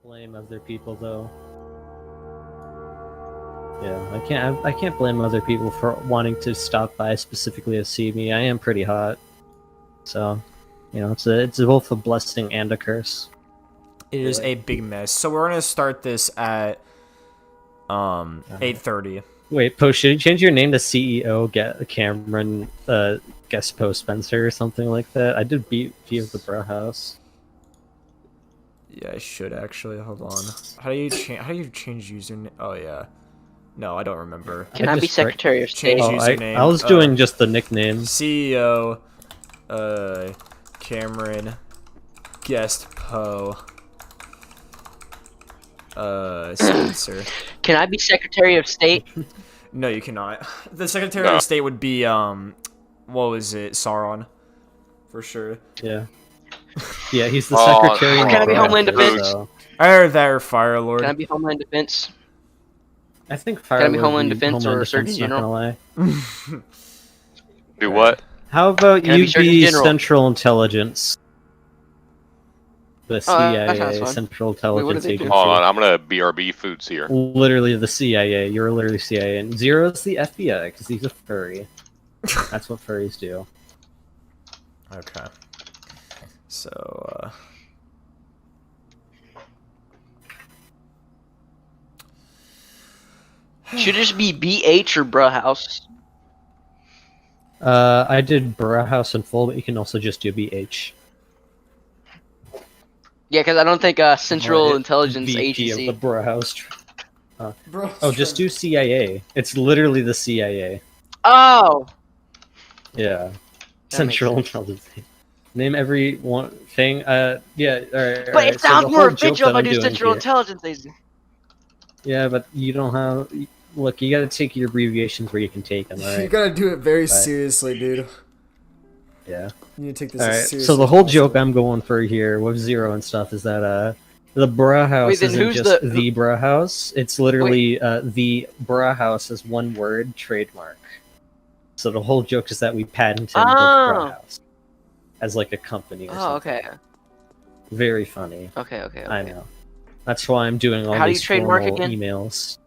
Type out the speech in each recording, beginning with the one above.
blame other people though. Yeah, I can't blame other people for wanting to stop by specifically to see me. I am pretty hot, so you know it's both a blessing and a curse. It is a big mess. So we're gonna start this at 8:30. Wait, Post, should you change your name to CEO? Get Cameron, guest post Spencer or something like that. I did beat of the Bro House. Yeah, I should actually. Hold on. How do you change username? Oh yeah. No, I don't remember. Can I be Secretary of State? Change username. I was doing just the nicknames. CEO, Cameron, guest Po, Spencer. Can I be Secretary of State? No, you cannot. The Secretary of State would be what was it? Sauron, for sure. Yeah. Yeah, he's the Secretary. Can I be Homeland Defense? So. Or there, Fire Lord. Can I be Homeland Defense? I think Fire Can I be Lord Homeland would be Defense or Surgeon Defense, not General? gonna lie. Do what? How about Can I you be Surgeon be General? Central Intelligence? The that CIA, sounds fun. Central Wait, what do Intelligence they do? Agency. Hold on, I'm gonna BRB Foods here. Literally the CIA. You're literally CIA. And Zero's the FBI, because he's a furry. That's what furries do. Okay. So, Should it just be BH or Bruh House? I did Bro House in full, but you can also just do BH. Yeah, because I don't think Central Intelligence VP Agency. of the Bro House. bro. Oh, just do CIA. It's literally the CIA. Oh! Yeah. That Central makes Intelligence. Name every one thing. Yeah. Alright. But it sounds more official if I do doing Central here. Intelligence Agency. Yeah, but you don't have. Look, you gotta take your abbreviations where you can take them. You Alright. gotta do it very seriously, dude. Yeah. You need to take this Alright. seriously. So the whole joke I'm going for here with Zero and stuff is that the Bra House then isn't who's just the- the Bra House. It's literally the Bra House is one word trademark. So the whole joke is that we patented the Bra House as like a company or Oh, something. okay. Very funny. Okay. I know. That's why I'm doing all How do you these trademark formal again? emails.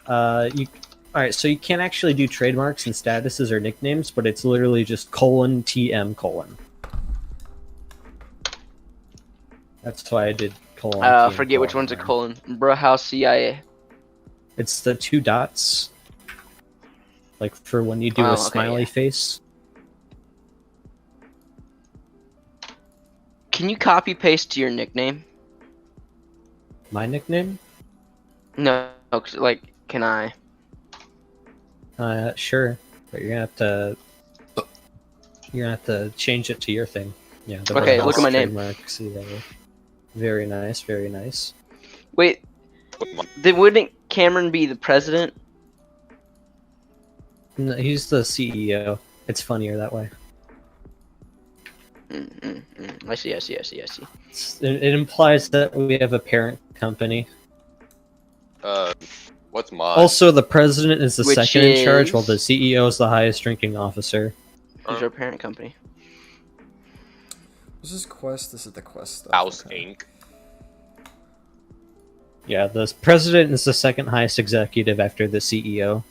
Alright, so you can't actually do trademarks and statuses or nicknames, but it's literally just : TM : That's why I did : TM : Forget which one's a there. colon. Bruh House CIA. It's the 2 dots. Like for when you do Oh, a okay, smiley yeah. face. Can you copy paste to your nickname? My nickname? No, like, can I? Sure. But you're gonna have to change it to your thing. Yeah. the Okay, Bra look at House my name. trademark, see there. Very nice, very nice. Wait, then wouldn't Cameron be the president? No, he's the CEO. It's funnier that way. I see. It implies that we have a parent company. What's mine? Also, the president is the Which second in charge, while the is- CEO is the highest ranking officer. Who's our parent company? This is quest. This is the quest stuff. House okay. Inc. Yeah, the president is the second highest executive after the CEO.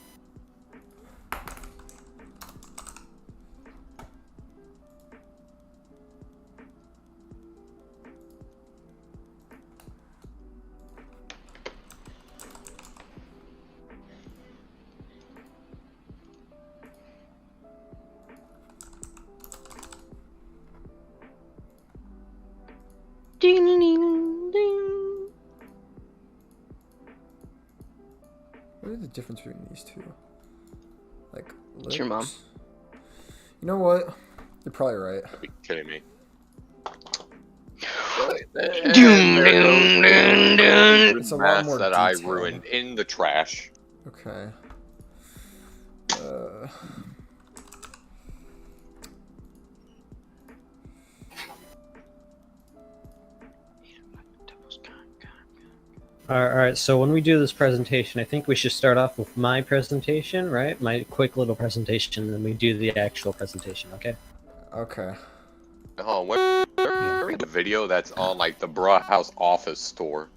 Ding, ding, ding, ding. What is the difference between these two? Like, It's your mom. lips? You know what? You're probably right. You're kidding me. Doom, doom, doom, doom. It's a lot Mess more that I detail. ruined in the trash. Okay. Alright, so when we do this presentation, I think we should start off with my presentation, right? My quick little presentation, and then we do the actual presentation, okay? Okay. Oh, what? The video that's on like the Bra House office store.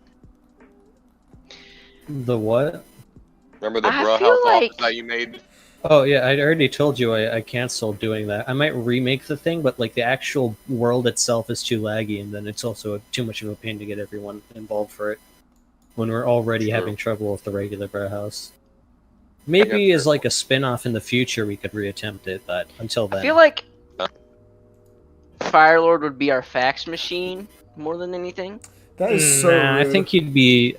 The what? Remember the I Bruh feel House like- office that you made? Oh yeah, I already told you I canceled doing that. I might remake the thing, but like the actual world itself is too laggy, and then it's also too much of a pain to get everyone involved for it when we're already True. having trouble with the regular Bro House. guess Maybe as there's- like a spin-off in the future, we could reattempt it, but until then, I feel like Firelord would be our fax machine more than anything. That is so Nah, I rude. think he'd be.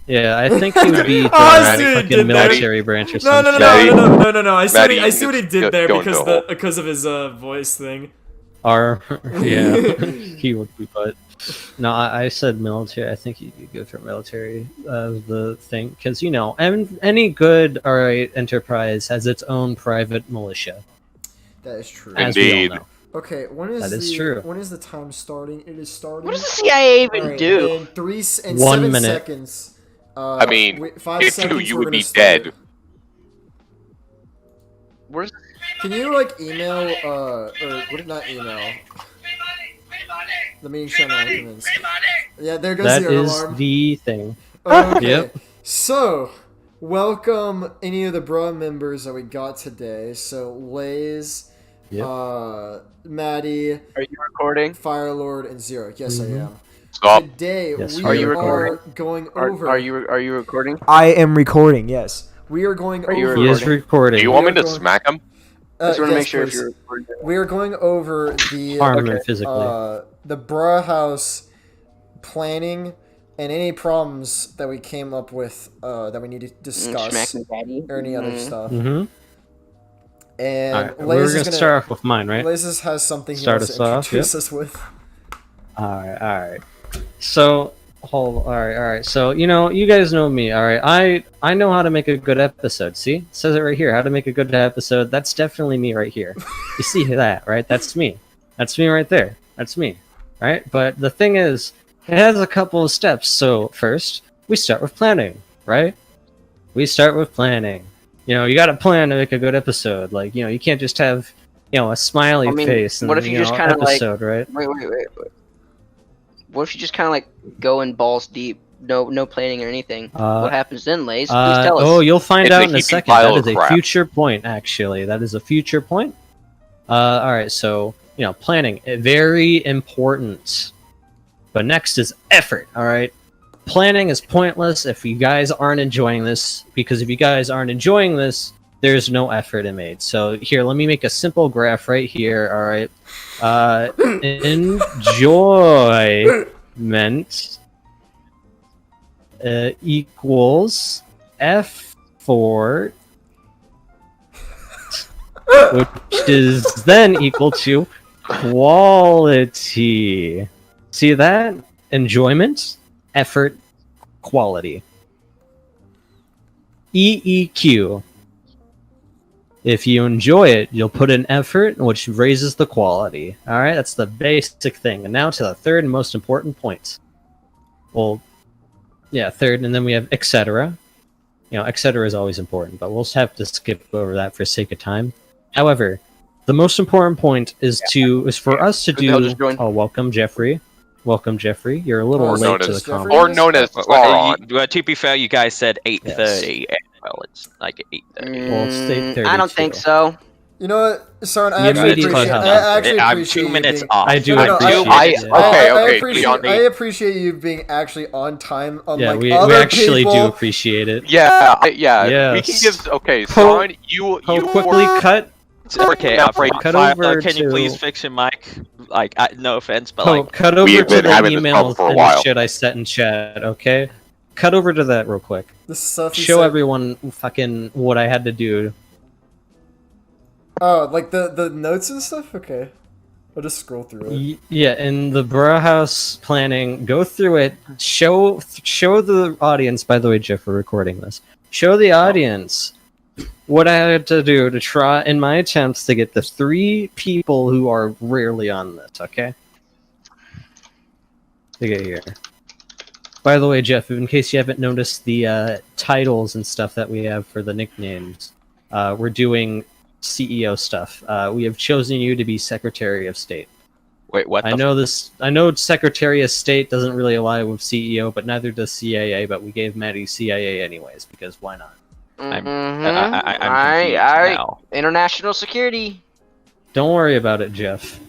Yeah, I think he would be the I see what he fucking did there. military branch or No, something. no, no, Maddie- no, no, no, no, no. I see, Maddie, I see what he just did there go into because a hole. because of his voice thing. Our yeah, he would be. But no, I said military. I think you could go for military. The thing, because you know, any good alright enterprise has its own private militia, That is true. as we all Indeed. know. Okay, when is That is the true. when is the time starting? It is starting. What does the CIA even Alright, do? In 1 7 minute. seconds. I mean, 5 if seconds. you we're would be gonna start. dead. Where's Can you like email or not email? The meeting shenanigans. Yeah, there goes That the is alarm. the thing. Okay. Yep. So, welcome any of the bro members that we got today. So, Lays, Yep. Maddie, are you recording? Firelord, and Zero. Yes, Mhm. I am. Stop. Today Yes, we are you are recording? going Are, over. are you recording? I am recording. Yes. We are going Are you over. He is recording. Do you want me to going- smack him? I just want to yes, make sure please. if you're recording. We are going over the Harm him physically. the Bra House planning and any problems that we came up with that we need to discuss Smack me, daddy. or any other Mm. stuff. Mm-hmm. And Alright, Lays we're is gonna start off with mine, right? Lays has something he Start wants us to off, introduce us with. Alright. So, alright. So, you know, you guys know me, alright? I know how to make a good episode. See? It says it right here. How to make a good episode. That's definitely me right here. You see that, right? That's me. That's me right there. That's me. Right? But the thing is, it has a couple of steps. So, first, we start with planning, right? We start with planning. You know, you gotta plan to make a good episode. Like, you know, you can't just have, you know, a smiley I mean, face and what if you just know, kinda, like- episode, right? Wait. What if you just kind of like go in balls deep, no planning or anything? What happens then, Lays? Please tell us. Oh, you'll find It's a out in a heaping second. pile That of is a crap. future point, actually. That is a future point. All right, so, you know, planning, very important. But next is effort, all right? Planning is pointless if you guys aren't enjoying this, because if you guys aren't enjoying this, there's no effort in made. So here, let me make a simple graph right here, all right? Enjoyment equals effort, which is then equal to quality. See that? Enjoyment, effort, quality. EEQ. If you enjoy it, you'll put in effort, which raises the quality. All right, that's the basic thing. And now to the third and most important point. Well, yeah, third, and then we have etc. You know, etc. is always important, but we'll have to skip over that for sake of time. However, the most important point is for us to Who the hell do. just joined? Oh, welcome, Jeffrey. Welcome, Jeffrey. You're a little Or late known to the as- Jeffrey? conference. Or known as Sauron. To be fair, you guys said 8:30. Well, it's like 8:30. Well, it's I 8:32. don't think so. You know what, Soren? I You actually immediately appreciate. cut I out. actually I'm appreciate 2 you minutes being, off. I do No, no, appreciate I- it. okay, I okay, appreciate. Johnny. I appreciate you being actually on time. Yeah, Unlike we other actually people. do appreciate it. Yeah, we can Yes. give. Okay, Ho- Sauron, you Quickly cut. Okay, Now I'm break- cut Fire, over can you to- please fix your mic? Like, no offense, but Oh, like, cut over We've to been the having this problem emails for a and while. shit I sent in chat, okay? Cut over to that real quick. The stuff he Show said- everyone fucking what I had to do. Oh, like the notes and stuff. Okay, I'll just scroll through it. Yeah, in the Bra House planning, go through it. Show the audience. By the way, Jeff, we're recording this. Show the audience what I had to do to try in my attempts to get the 3 people who are rarely on this. Okay. To get here. By the way, Jeff, in case you haven't noticed the titles and stuff that we have for the nicknames, we're doing CEO stuff. We have chosen you to be Secretary of State. Wait, what? I know this. I know Secretary of State doesn't really align with CEO, but neither does CIA. But we gave Maddie CIA anyways because why not? I'm Mhm. confused now. International security. Don't worry about it, Jeff.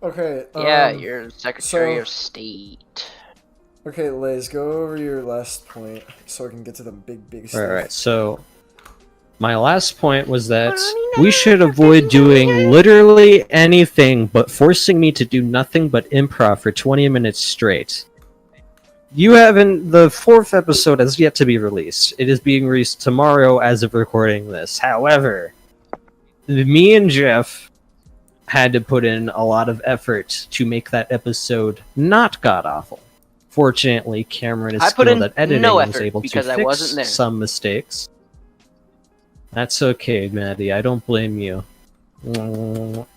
Okay. Yeah, you're Secretary so- of State. Okay, Liz, go over your last point so I can get to the big stuff. Right. So, my last point was that we should avoid doing literally anything but forcing me to do nothing but improv for 20 minutes straight. You haven't. The 4th episode has yet to be released. It is being released tomorrow as of recording this. However, me and Jeff had to put in a lot of effort to make that episode not god awful. Fortunately, Cameron is I put skilled in at editing no and was effort able to because I fix wasn't there. some mistakes. That's okay, Maddie. I don't blame you.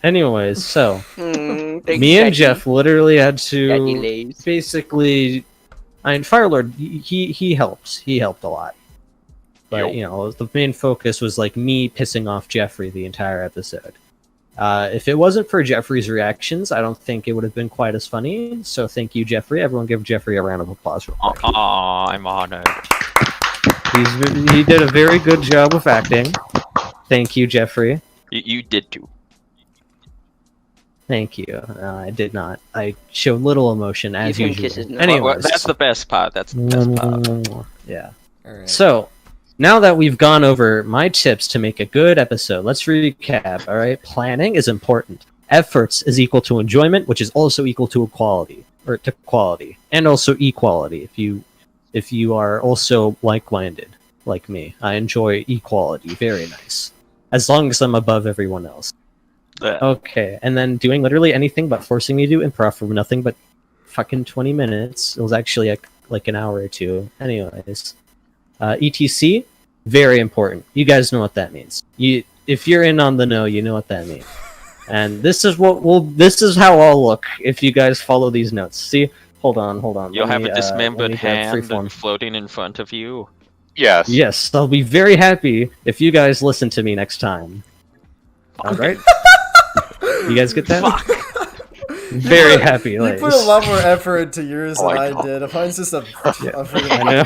Anyways, so me and Jeff literally had to basically. I mean, Firelord, he helps. He helped a lot. But, you know, the main focus was, like, me pissing off Jeffrey the entire episode. If it wasn't for Jeffrey's reactions, I don't think it would have been quite as funny. So thank you, Jeffrey. Everyone give Jeffrey a round of applause. Aw, I'm honored. He did a very good job of acting. Thank you, Jeffrey. You did too. Thank you. I did not. I showed little emotion as Give him usual. kisses now. Anyways, That's the best part. That's the best part. Yeah. Alright. So, now that we've gone over my tips to make a good episode, let's recap, alright? Planning is important. Efforts is equal to enjoyment, which is also equal to equality. Or to quality. And also equality, if you are also like-minded, like me. I enjoy equality. Very nice. As long as I'm above everyone else. Yeah. Okay, and then doing literally anything but forcing me to do improv for nothing but fucking 20 minutes. It was actually like an hour or two. Anyways. ETC, very important. You guys know what that means. If you're in on the know, you know what that means. And this is this is how I'll look if you guys follow these notes. See? Hold on. You'll Let have me, a dismembered let me grab hand Freeform. floating in front of you. Yes. Yes, I'll be very happy if you guys listen to me next time. Alright? You guys get that? Very happy. You Like, put a lot more effort into yours Oh than my I God. did. If mine's just a I know.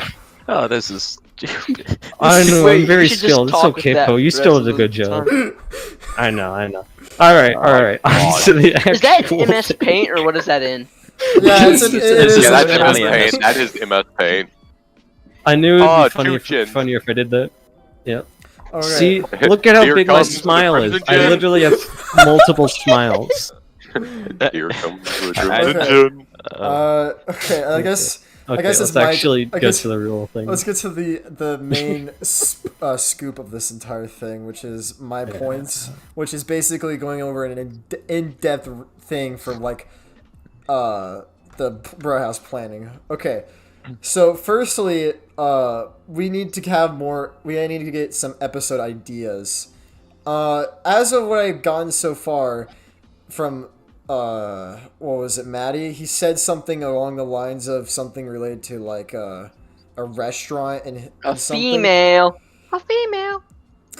Oh, this is stupid. I know, Wait, I'm very you should just skilled. It's talk with okay, that Poe. You for the still rest did a of good the job. I know. Alright. On to the Is that actual MS thing. Paint or what is that in? Yeah, it is. Yeah, that's an definitely MS MS Paint. That is MS Paint. I knew it'd Oh, be funnier if I did that. Yep. Okay. See, look at how Here big my comes the smile is. Crimson I Gin. literally have multiple smiles. Here comes the Okay. Crimson Gin. Okay, I guess Okay, guess let's it's my- actually I go guess- to the real thing. let's get to the main scoop of this entire thing, which is my points, which is basically going over an in-depth thing from like the Bro House planning. Okay, so firstly, we need to get some episode ideas. As of what I've gotten so far from what was it, Maddie? He said something along the lines of something related to like a restaurant and A something. female. A female.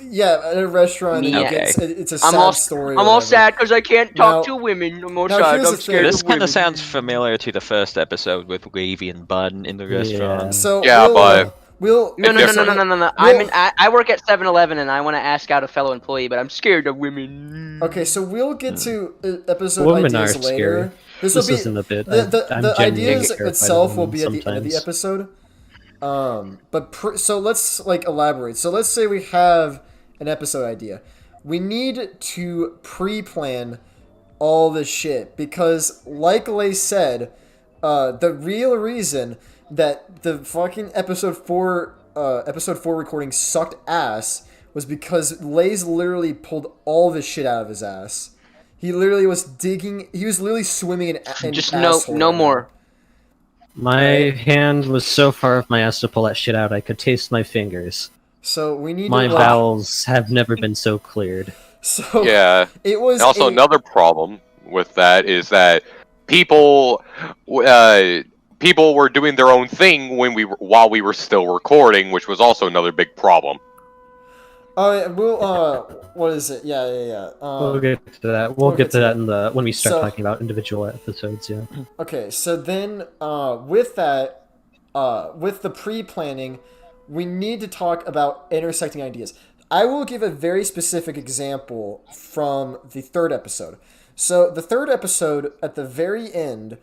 Yeah, at a restaurant. And Yeah. it's a I'm sad all, story. I'm or all whatever. sad because I can't talk Now- to women. I'm all now sad. here's I'm the scared thing. This of kind women. of sounds familiar to the first episode with Wavy and Bun in the restaurant. So Yeah, we'll, but- we'll No. We'll- I work at 7-Eleven and I want to ask out a fellow employee, but I'm scared of women. Okay, so we'll get to episode Women ideas are later. scary. This will This be isn't a bit. the I'm the genuinely ideas terrified of itself will women be at the end of the sometimes. episode. But so let's like elaborate. So let's say we have an episode idea. We need to pre-plan all this shit because, like Lay said, the real reason that the fucking episode 4 recording sucked ass was because Lay's literally pulled all this shit out of his ass. He literally was digging. He was literally swimming in Just asshole no right now. more. My hand was so far off my ass to pull that shit out, I could taste my fingers. So we need My to like, bowels have never been so cleared. So Yeah. it was And also, another problem with that is that people were doing their own thing while we were still recording, which was also another big problem. Oh, yeah, what is it? Yeah. We'll get to that. We'll get to that in the when we start So- talking about individual episodes. Yeah. Okay, so then with that, with the pre-planning, we need to talk about intersecting ideas. I will give a very specific example from the third episode. So the third episode, at the very end,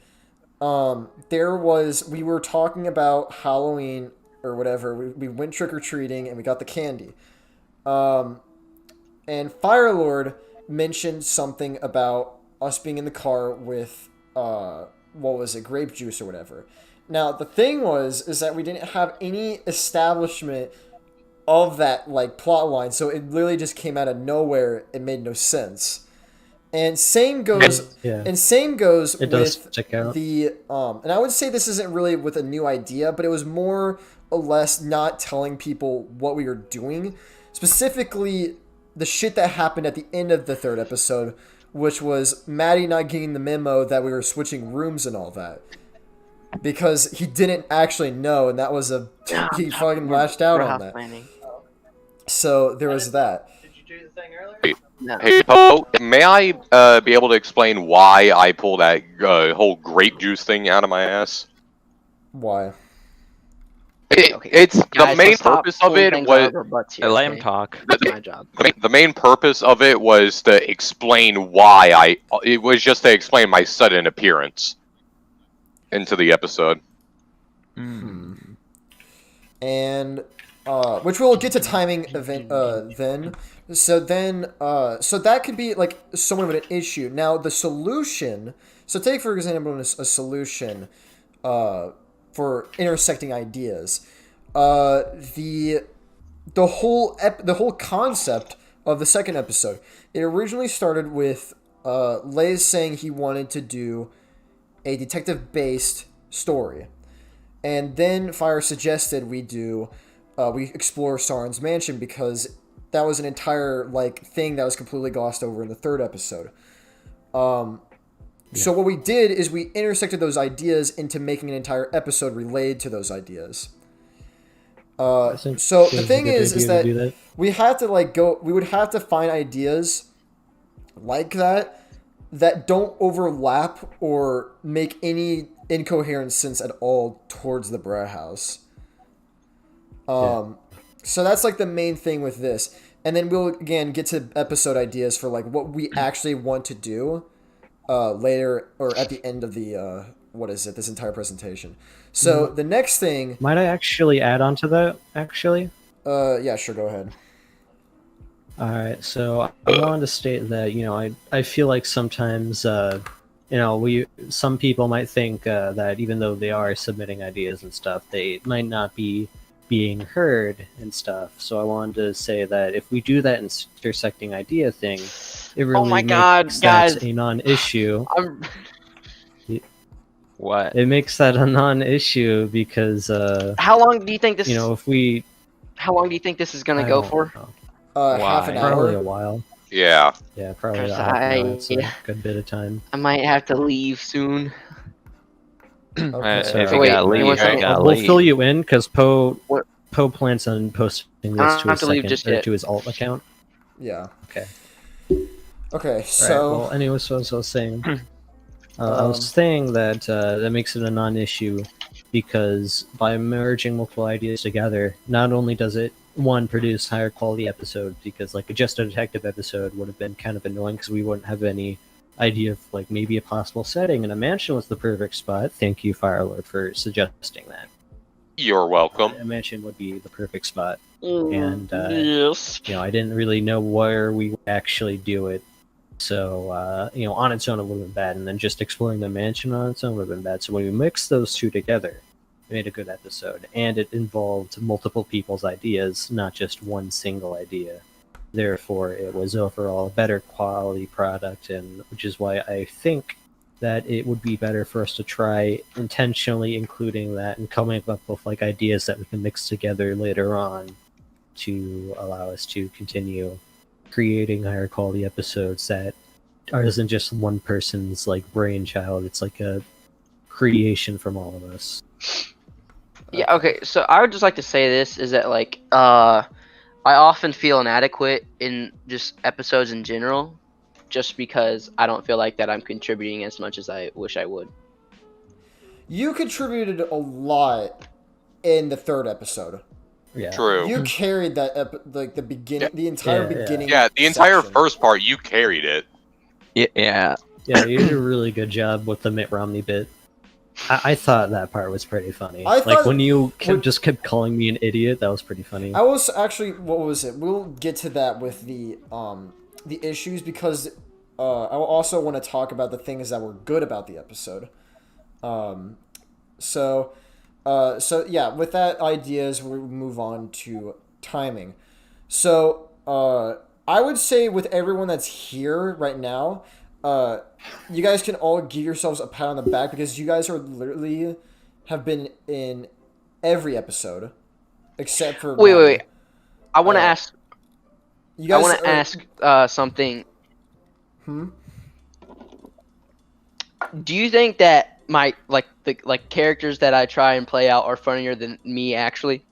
we were talking about Halloween or whatever. We went trick-or-treating and we got the candy. And Firelord mentioned something about us being in the car with, what was it, grape juice or whatever. Now, the thing is that we didn't have any establishment of that, like, plot line, so it literally just came out of nowhere. It made no sense. And same goes, Yeah. and same goes It does with stick out. the, and I would say this isn't really with a new idea, but it was more or less not telling people what we were doing. Specifically, the shit that happened at the end of the third episode, which was Maddie not getting the memo that we were switching rooms and all that. Because he didn't actually know, and that was he fucking lashed out on that. Planning. So there was that. No. Hey, Poe, may I be able to explain why I pull that whole grape juice thing out of my ass? Why? Okay. It's the Guys, main let's stop purpose of pulling it things was out of our butts here, Let him okay? talk. That's my job. the main purpose of it was to explain why it was just to explain my sudden appearance into the episode. And which we'll get to timing event then. So that could be like somewhat of an issue. Now the solution. So take for example a solution for intersecting ideas. The whole concept of the second episode. It originally started with Lays saying he wanted to do a detective-based story. And then Fire suggested we explore Sauron's mansion because that was an entire thing that was completely glossed over in the third episode. So what we did is we intersected those ideas into making an entire episode related to those ideas. I think So it the was a thing good is idea to do that that. we have to we would have to find ideas like that don't overlap or make any incoherent sense at all towards the Brer House. So that's the main thing with this. And then we'll again get to episode ideas for what we actually want to do later or at the end of the this entire presentation. So the next thing, Might I actually add on to that? Actually. yeah, sure, go ahead. All right, so I wanted to state that I feel like sometimes some people might think that even though they are submitting ideas and stuff, they might not be being heard and stuff. So I wanted to say that if we do that intersecting idea thing, it really my God, makes guys. that a non-issue. What? It makes that a non-issue because How long do you think this? if we How long do you think this is gonna I go don't for? know. Half an Why? Probably a hour. while. Yeah. Yeah, probably a Because half an hour. It's a I- good bit of time. I might have to leave soon. Okay. So- If you Wait, gotta wait leave, one you second. gotta We'll leave. fill you in because Poe What? plans on posting I this don't to have his to leave second just or yet. to his alt account. Yeah. Okay. Okay. Right, So. well, anyway, so as I was saying, I was saying that that makes it a non-issue because by merging multiple ideas together, not only does it produce higher quality episodes because just a detective episode would have been kind of annoying because we wouldn't have any idea of maybe a possible setting, and a mansion was the perfect spot. Thank you, Firelord, for suggesting that. You're welcome. A mansion would be the perfect spot. Mm, And, yes. I didn't really know where we would actually do it. So, on its own, it would have been bad. And then just exploring the mansion on its own would have been bad. So when we mixed those two together, it made a good episode. And it involved multiple people's ideas, not just one single idea. Therefore, it was overall a better quality product, and which is why I think that it would be better for us to try intentionally including that and coming up with ideas that we can mix together later on to allow us to continue creating higher quality episodes that isn't just one person's brainchild. It's a creation from all of us. Yeah. Okay. So I would just like to say this is that I often feel inadequate in just episodes in general, just because I don't feel like that I'm contributing as much as I wish I would. You contributed a lot in the 3rd episode. Yeah. True. You carried that like the beginning, the entire Yeah, yeah. beginning. Yeah, the entire section. first part, you carried it. Yeah. Yeah, you did a really good job with the Mitt Romney bit. I thought that part was pretty funny. I Like thought- when you when- just kept calling me an idiot, that was pretty funny. I was actually, what was it? We'll get to that with the issues, because I also want to talk about the things that were good about the episode. So yeah, with that ideas, we move on to timing. So I would say with everyone that's here right now, you guys can all give yourselves a pat on the back, because you guys are literally have been in every episode except for Wait. I want to Uh, ask. You guys I want to ask something. Hmm? Do you think that my the characters that I try and play out are funnier than me actually?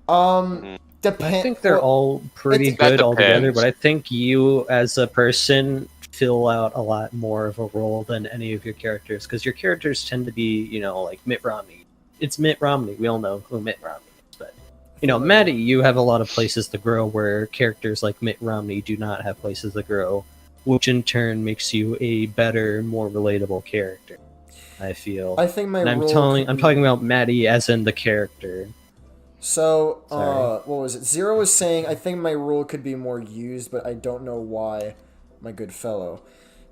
Depend. I think they're all pretty That good altogether, depends. but I think you as a person fill out a lot more of a role than any of your characters, because your characters tend to be, you know, like Mitt Romney. It's Mitt Romney. We all know who Mitt Romney is, but you know, Maddie, you have a lot of places to grow where characters like Mitt Romney do not have places to grow, which in turn makes you a better, more relatable character. I feel. I think my And role. I'm talking about Maddie as in the character. So, Sorry. what was it? Zero was saying, I think my rule could be more used, but I don't know why, my good fellow.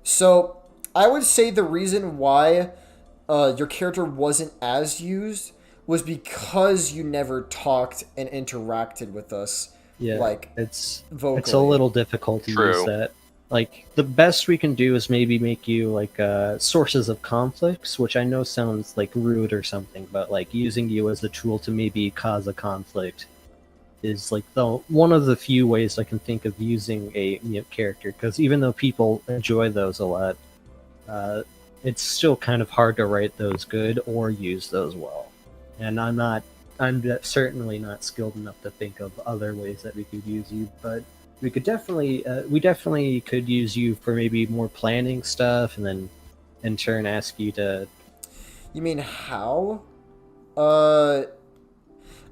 So, I would say the reason why your character wasn't as used was because you never talked and interacted with us, Yeah, like, it's vocally. it's a little difficult to True. use that. Like the best we can do is maybe make you like sources of conflicts, which I know sounds like rude or something, but like using you as a tool to maybe cause a conflict is like the one of the few ways I can think of using a character. Because even though people enjoy those a lot, it's still kind of hard to write those good or use those well. And I'm certainly not skilled enough to think of other ways that we could use you, but we definitely could use you for maybe more planning stuff, and then in turn ask you to. You mean how?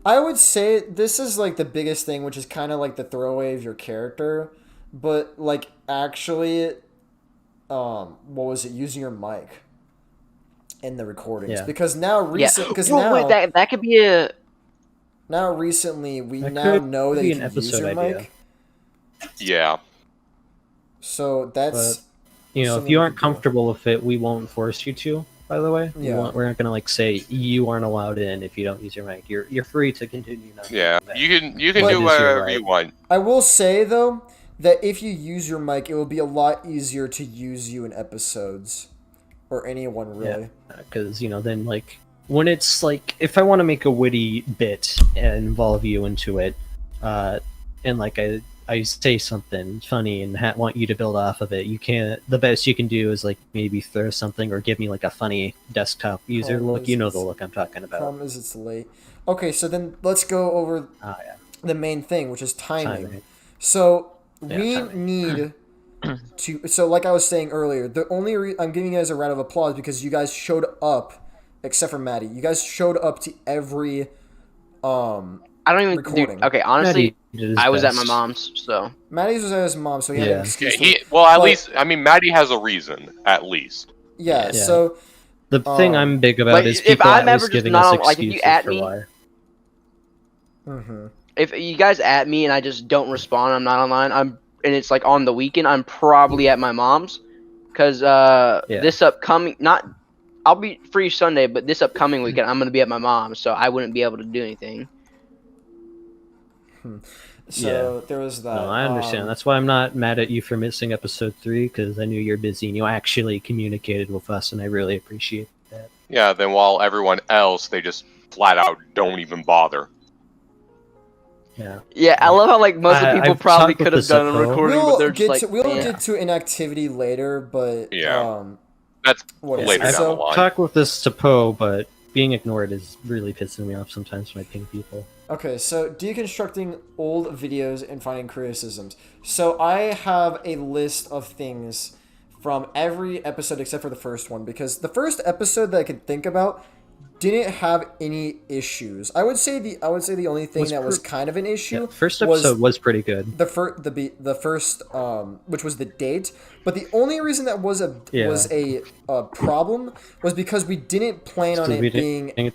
I would say this is like the biggest thing, which is kind of like the throwaway of your character, but like actually, what was it? Using your mic in the recordings, Yeah. because now Wait, that could be a. now recently we That now could know that be you an can use episode your idea. mic. Yeah. So that's You know, if something you we aren't could do. comfortable with it, we won't force you to. By the way, Yeah. we're not gonna like say you aren't allowed in if you don't use your mic. You're free to continue. Not Yeah. doing that. You can But- do It is your whatever right. you want. I will say though that if you use your mic, it will be a lot easier to use you in episodes, or anyone really. Because you know, then like when it's like if I want to make a witty bit and involve you into it, and like I say something funny and want you to build off of it, you can't. The best you can do is like maybe throw something or give me like a funny desktop user Problem look. is You know it's- the look I'm talking about. Problem is it's late. Okay, so then let's go over Ah, yeah. the main thing, which is timing. Timing. So Yeah, we timing. need to. So like I was saying earlier, the only I'm giving you guys a round of applause because you guys showed up, except for Maddie. You guys showed up to every. I don't even. Recording. Dude, okay, honestly, Maddie did his I was at my best. mom's, so. Maddie's was at his mom, so he had Yeah. an Yeah, excuse. well, at But- least I mean, Maddie has a reason, at least. Yeah. Yeah. So The thing I'm big about Like, is if people I'm always ever just giving not us on- like, if you excuses at for me- why. If you guys at me and I just don't respond, I'm not online. And it's like on the weekend, I'm probably at my mom's, because this upcoming I'll be free Sunday, but this upcoming weekend I'm gonna be at my mom's, so I wouldn't be able to do anything. so there was that. No, I understand. That's why I'm not mad at you for missing episode 3, because I knew you're busy and you actually communicated with us, and I really appreciate that. Yeah. Then while everyone else, they just flat out don't even bother. Yeah. Yeah, I love how like most of the people I've probably talked with could have the done a Seppo. recording, but they're just like, we'll "Man." get to inactivity later, but Yeah. That's what is later it? down So, the line. Talk with this to Poe, but being ignored is really pissing me off sometimes when I ping people. Okay, so deconstructing old videos and finding criticisms. So I have a list of things from every episode except for the first one, because the first episode that I could think about didn't have any issues. I would say the only thing that was kind of an issue First episode was pretty good. the first which was the date, but the only reason that was a problem was because we didn't plan on it being we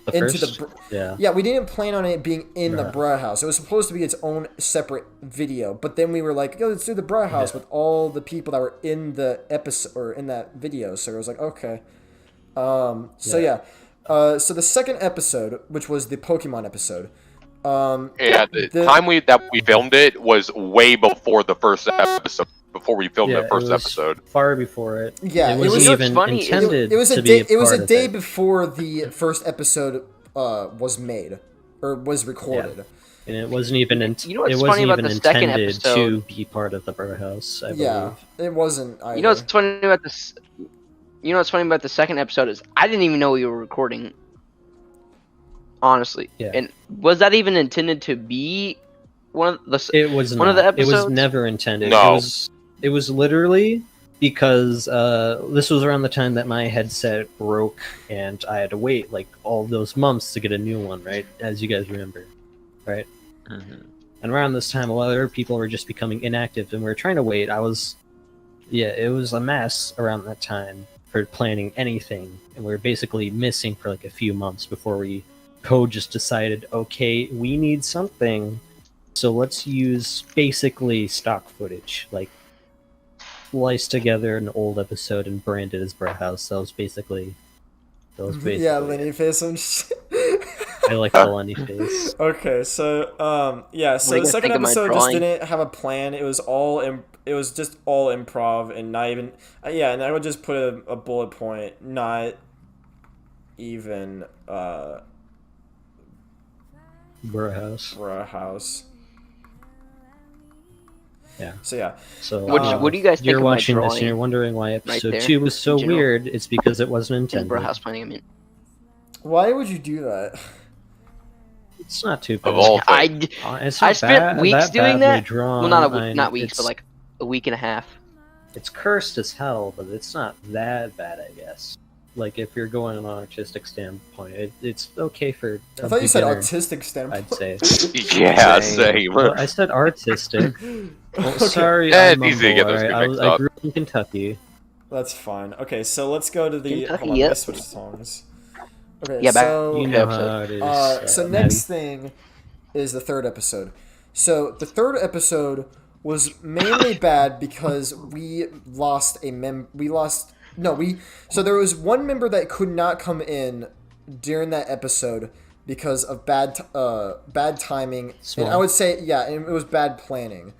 didn't plan on it being in the Bruh House. It was supposed to be its own separate video, but then we were like, yo, let's do the Bruh House with all the people that were in the episode or in that video. So I was like, okay. So the second episode, which was the Pokemon episode, the time we filmed it was way before the first episode. Before we filmed the first episode, far before it. Yeah, it wasn't even intended. It was to a be day. It was a day it. before the first episode was made or was recorded. Yeah. And it wasn't even. You know what's funny about the second intended episode? to be part of the Bruh House. I believe. It wasn't. Either. You know what's funny about this? You know what's funny about the second episode is I didn't even know we were recording. Honestly, and was that even intended to be one of the? It was one not. of the episodes. It was never intended. No. It was literally because this was around the time that my headset broke and I had to wait like all those months to get a new one, right? As you guys remember, right? Mm-hmm. And around this time, a lot of other people were just becoming inactive, and we were trying to wait. It was a mess around that time for planning anything, and we were basically missing for like a few months before Code just decided, okay, we need something, so let's use basically stock footage, like slice together an old episode and brand it as Bruh House. That was basically yeah, Lenny face and shit. I like the Lenny face. Okay, so so the second episode just didn't have a plan. It was just all improv and not even and I would just put a bullet point, not even Bruh House. Yeah. So yeah. So what do you guys think you're of my watching this and drawing you're wondering why episode right 2 was so in general? weird. It's because it wasn't intended. Bruh House planning, I mean. Why would you do that? It's not too bad. of all I things. spent weeks doing that. Drawn. Well, not weeks, but like a week and a half. It's cursed as hell, but it's not that bad, I guess. Like if you're going on an artistic standpoint, it's okay for. I thought you said beginner, autistic standpoint. I'd say. Yeah, same. Well, I said artistic. Well, Okay. sorry, It's I'm easy to get those two I mixed up. grew up in Kentucky. That's fine. Okay, so let's go to the. Kentucky, Hold on, yep. let's switch songs. Okay, Yeah, back- so You know episode. how it is. so next thing is the third episode. So the third episode was mainly bad because we lost so there was one member that could not come in during that episode because of bad timing. Small. And I would say and it was bad planning.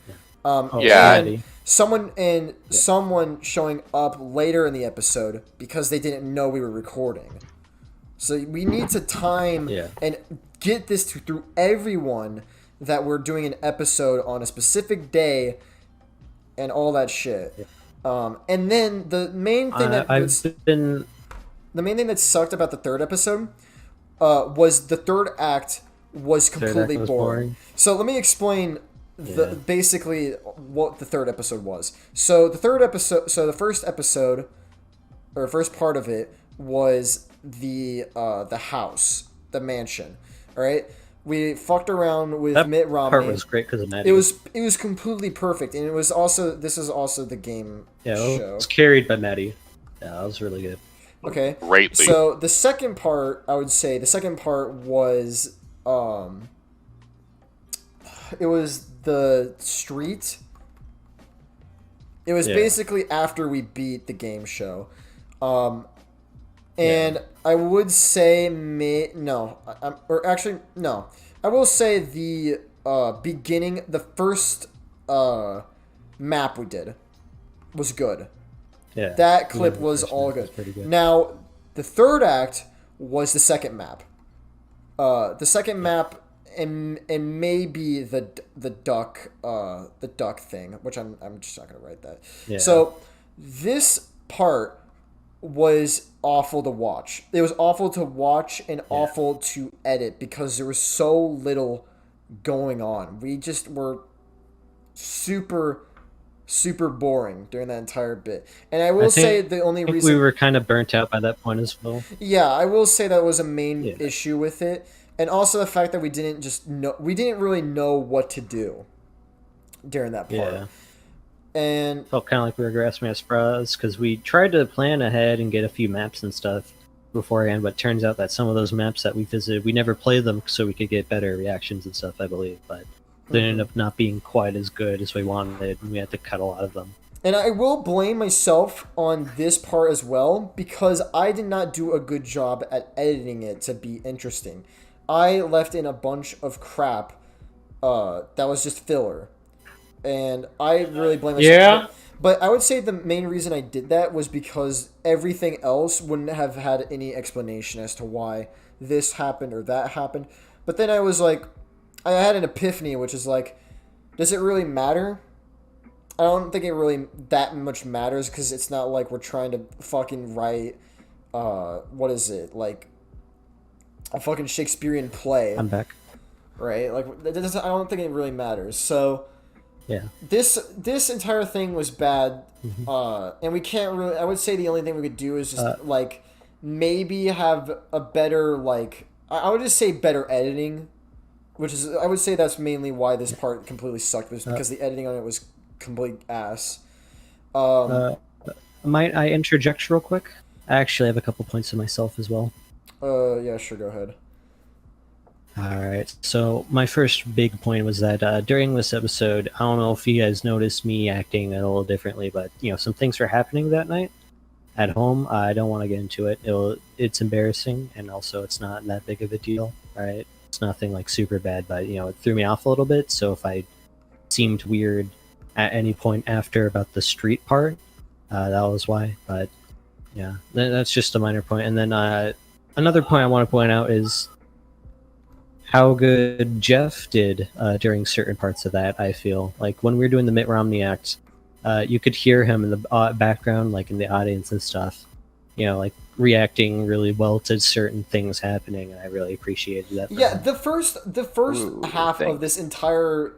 Yeah. And someone showing up later in the episode because they didn't know we were recording. So we need to time and get this through everyone that we're doing an episode on a specific day and all that shit. And then the main thing the main thing that sucked about the third episode was the third act was completely boring. So let me explain basically what the third episode was. So the first part of it was the house, the mansion. All right, we fucked around with Mitt Romney. Part was great because of Maddie. It was completely perfect, and this is also the game show. It was carried by Maddie. Yeah, that was really good. Okay, Greatly. so the second part was it was the street. It was basically after we beat the game show. And I would say I will say the beginning, the first map we did was good. Yeah. That clip was all good. Pretty good. Now, the third act was the second map. The second map and maybe the duck thing, which I'm just not gonna write that. Yeah. So this part was awful to watch. It was awful to watch and awful to edit because there was so little going on. We just were super boring during that entire bit. And I will say the only I think reason we were kind of burnt out by that point as well. Yeah, I will say that was a main issue with it. And also the fact that we didn't really know what to do during that part. Yeah. And Felt kind of like we were grasping at straws because we tried to plan ahead and get a few maps and stuff beforehand, but it turns out that some of those maps that we visited, we never played them so we could get better reactions and stuff, I believe, but they ended up not being quite as good as we wanted, and we had to cut a lot of them. And I will blame myself on this part as well, because I did not do a good job at editing it to be interesting. I left in a bunch of crap that was just filler. And I really blame myself. Yeah. But I would say the main reason I did that was because everything else wouldn't have had any explanation as to why this happened or that happened. But then I was like, I had an epiphany, which is like, does it really matter? I don't think it really that much matters, because it's not like we're trying to fucking write, what is it, like, a fucking Shakespearean play. I'm back. Right? Like, I don't think it really matters. So, Yeah. this entire thing was bad, and we can't really, I would say the only thing we could do is just, like, maybe have a better, like, I would just say better editing, which is, I would say that's mainly why this part completely sucked, was because the editing on it was complete ass. Might I interject real quick? I actually have a couple points of myself as well. Yeah, sure, go ahead. Alright, so my first big point was that during this episode, I don't know if you guys noticed me acting a little differently, but, some things were happening that night at home. I don't want to get into it. It's embarrassing, and also it's not that big of a deal, right? It's nothing, like, super bad, but, it threw me off a little bit, so if I seemed weird at any point after about the street part, that was why, but, yeah, that's just a minor point. And then another point I want to point out is how good Jeff did during certain parts of that. I feel like when we were doing the Mitt Romney act, you could hear him in the background, like in the audience and stuff, like reacting really well to certain things happening, and I really appreciated that. Yeah, the first half of this entire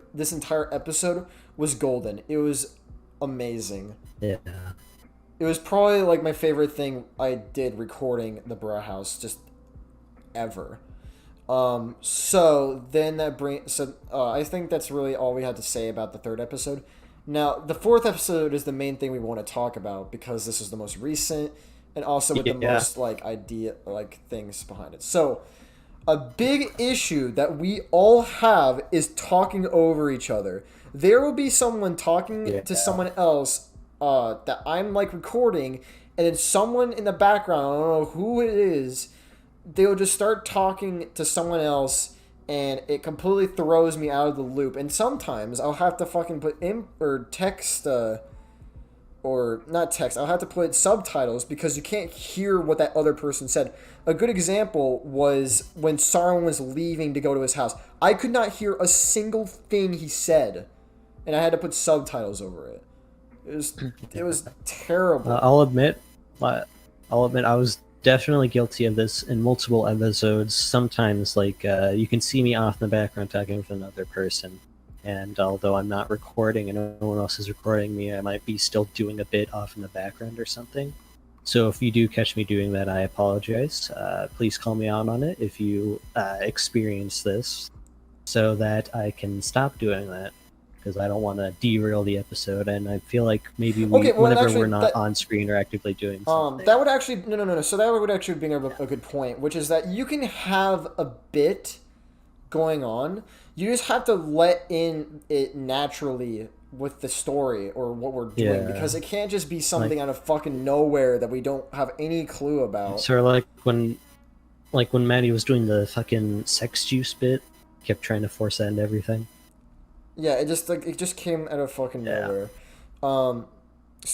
episode was golden. It was amazing. Yeah. It was probably like my favorite thing I did recording the Bra House just ever. So then that I think that's really all we had to say about the third episode. Now, the fourth episode is the main thing we want to talk about, because this is the most recent, and also with the most things behind it. So, a big issue that we all have is talking over each other. There will be someone talking to someone else that I'm like recording, and then someone in the background, I don't know who it is, they'll just start talking to someone else, and it completely throws me out of the loop. And sometimes I'll have to fucking put text, or not text, I'll have to put subtitles, because you can't hear what that other person said. A good example was when Sauron was leaving to go to his house. I could not hear a single thing he said, and I had to put subtitles over it. It was terrible. I'll admit I was definitely guilty of this in multiple episodes. Sometimes, like, you can see me off in the background talking with another person, and although I'm not recording and no one else is recording me, I might be still doing a bit off in the background or something. So if you do catch me doing that, I apologize. Please call me out on it if you experience this, so that I can stop doing that, because I don't want to derail the episode, and I feel like maybe whenever we're not on screen or actively doing something. That would actually no. So that would actually be a good point, which is that you can have a bit going on. You just have to let in it naturally with the story or what we're doing, because it can't just be something out of fucking nowhere that we don't have any clue about. Sort of like when Maddie was doing the fucking sex juice bit, kept trying to force that into everything. Yeah, it just came out of fucking nowhere. So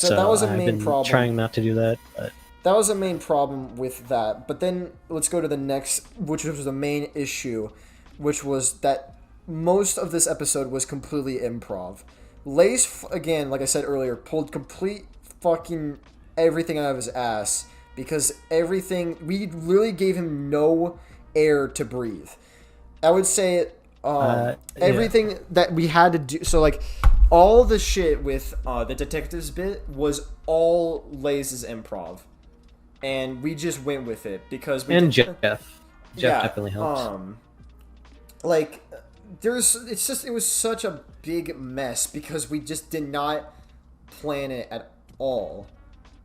that was a main problem. Trying not to do that, but that was a main problem with that. But then let's go to the next, which was the main issue, which was that most of this episode was completely improv. Lace, again, like I said earlier, pulled complete fucking everything out of his ass, because we really gave him no air to breathe. I would say Yeah. everything that we had to do. So like, all the shit with the detectives bit was all Lay's improv, and we just went with it because we And did- Jeff. Jeff definitely helps. Like, it was such a big mess because we just did not plan it at all.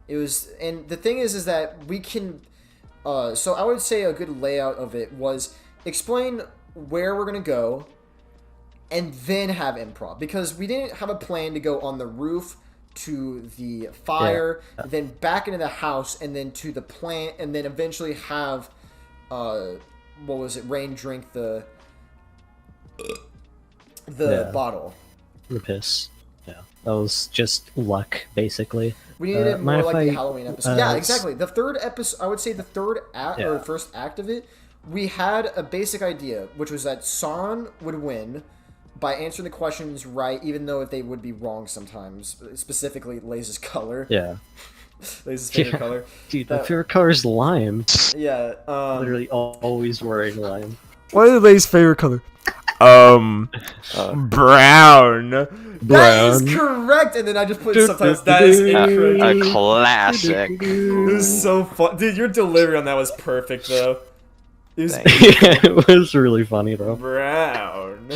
It was, and the thing is that we can, so I would say a good layout of it was explain where we're gonna go, and then have improv, because we didn't have a plan to go on the roof to the fire, then back into the house, and then to the plant, and then eventually have, Rain drink the bottle. The piss. Yeah. That was just luck, basically. We needed it more mind like if the I- Halloween episode. Yeah, exactly. The third episode, I would say the third act, or the first act of it, we had a basic idea, which was that San would win by answering the questions right, even though they would be wrong sometimes. Specifically, Lay's color. Yeah. Lay's favorite color. Dude, my favorite color is lime. Yeah. Literally always wearing lime. What is Lay's favorite color? Brown. That is correct! And then I just put subtitles. That is incorrect. A classic. It was so fun. Dude, your delivery on that was perfect, though. It was Yeah, it was really funny though. brown.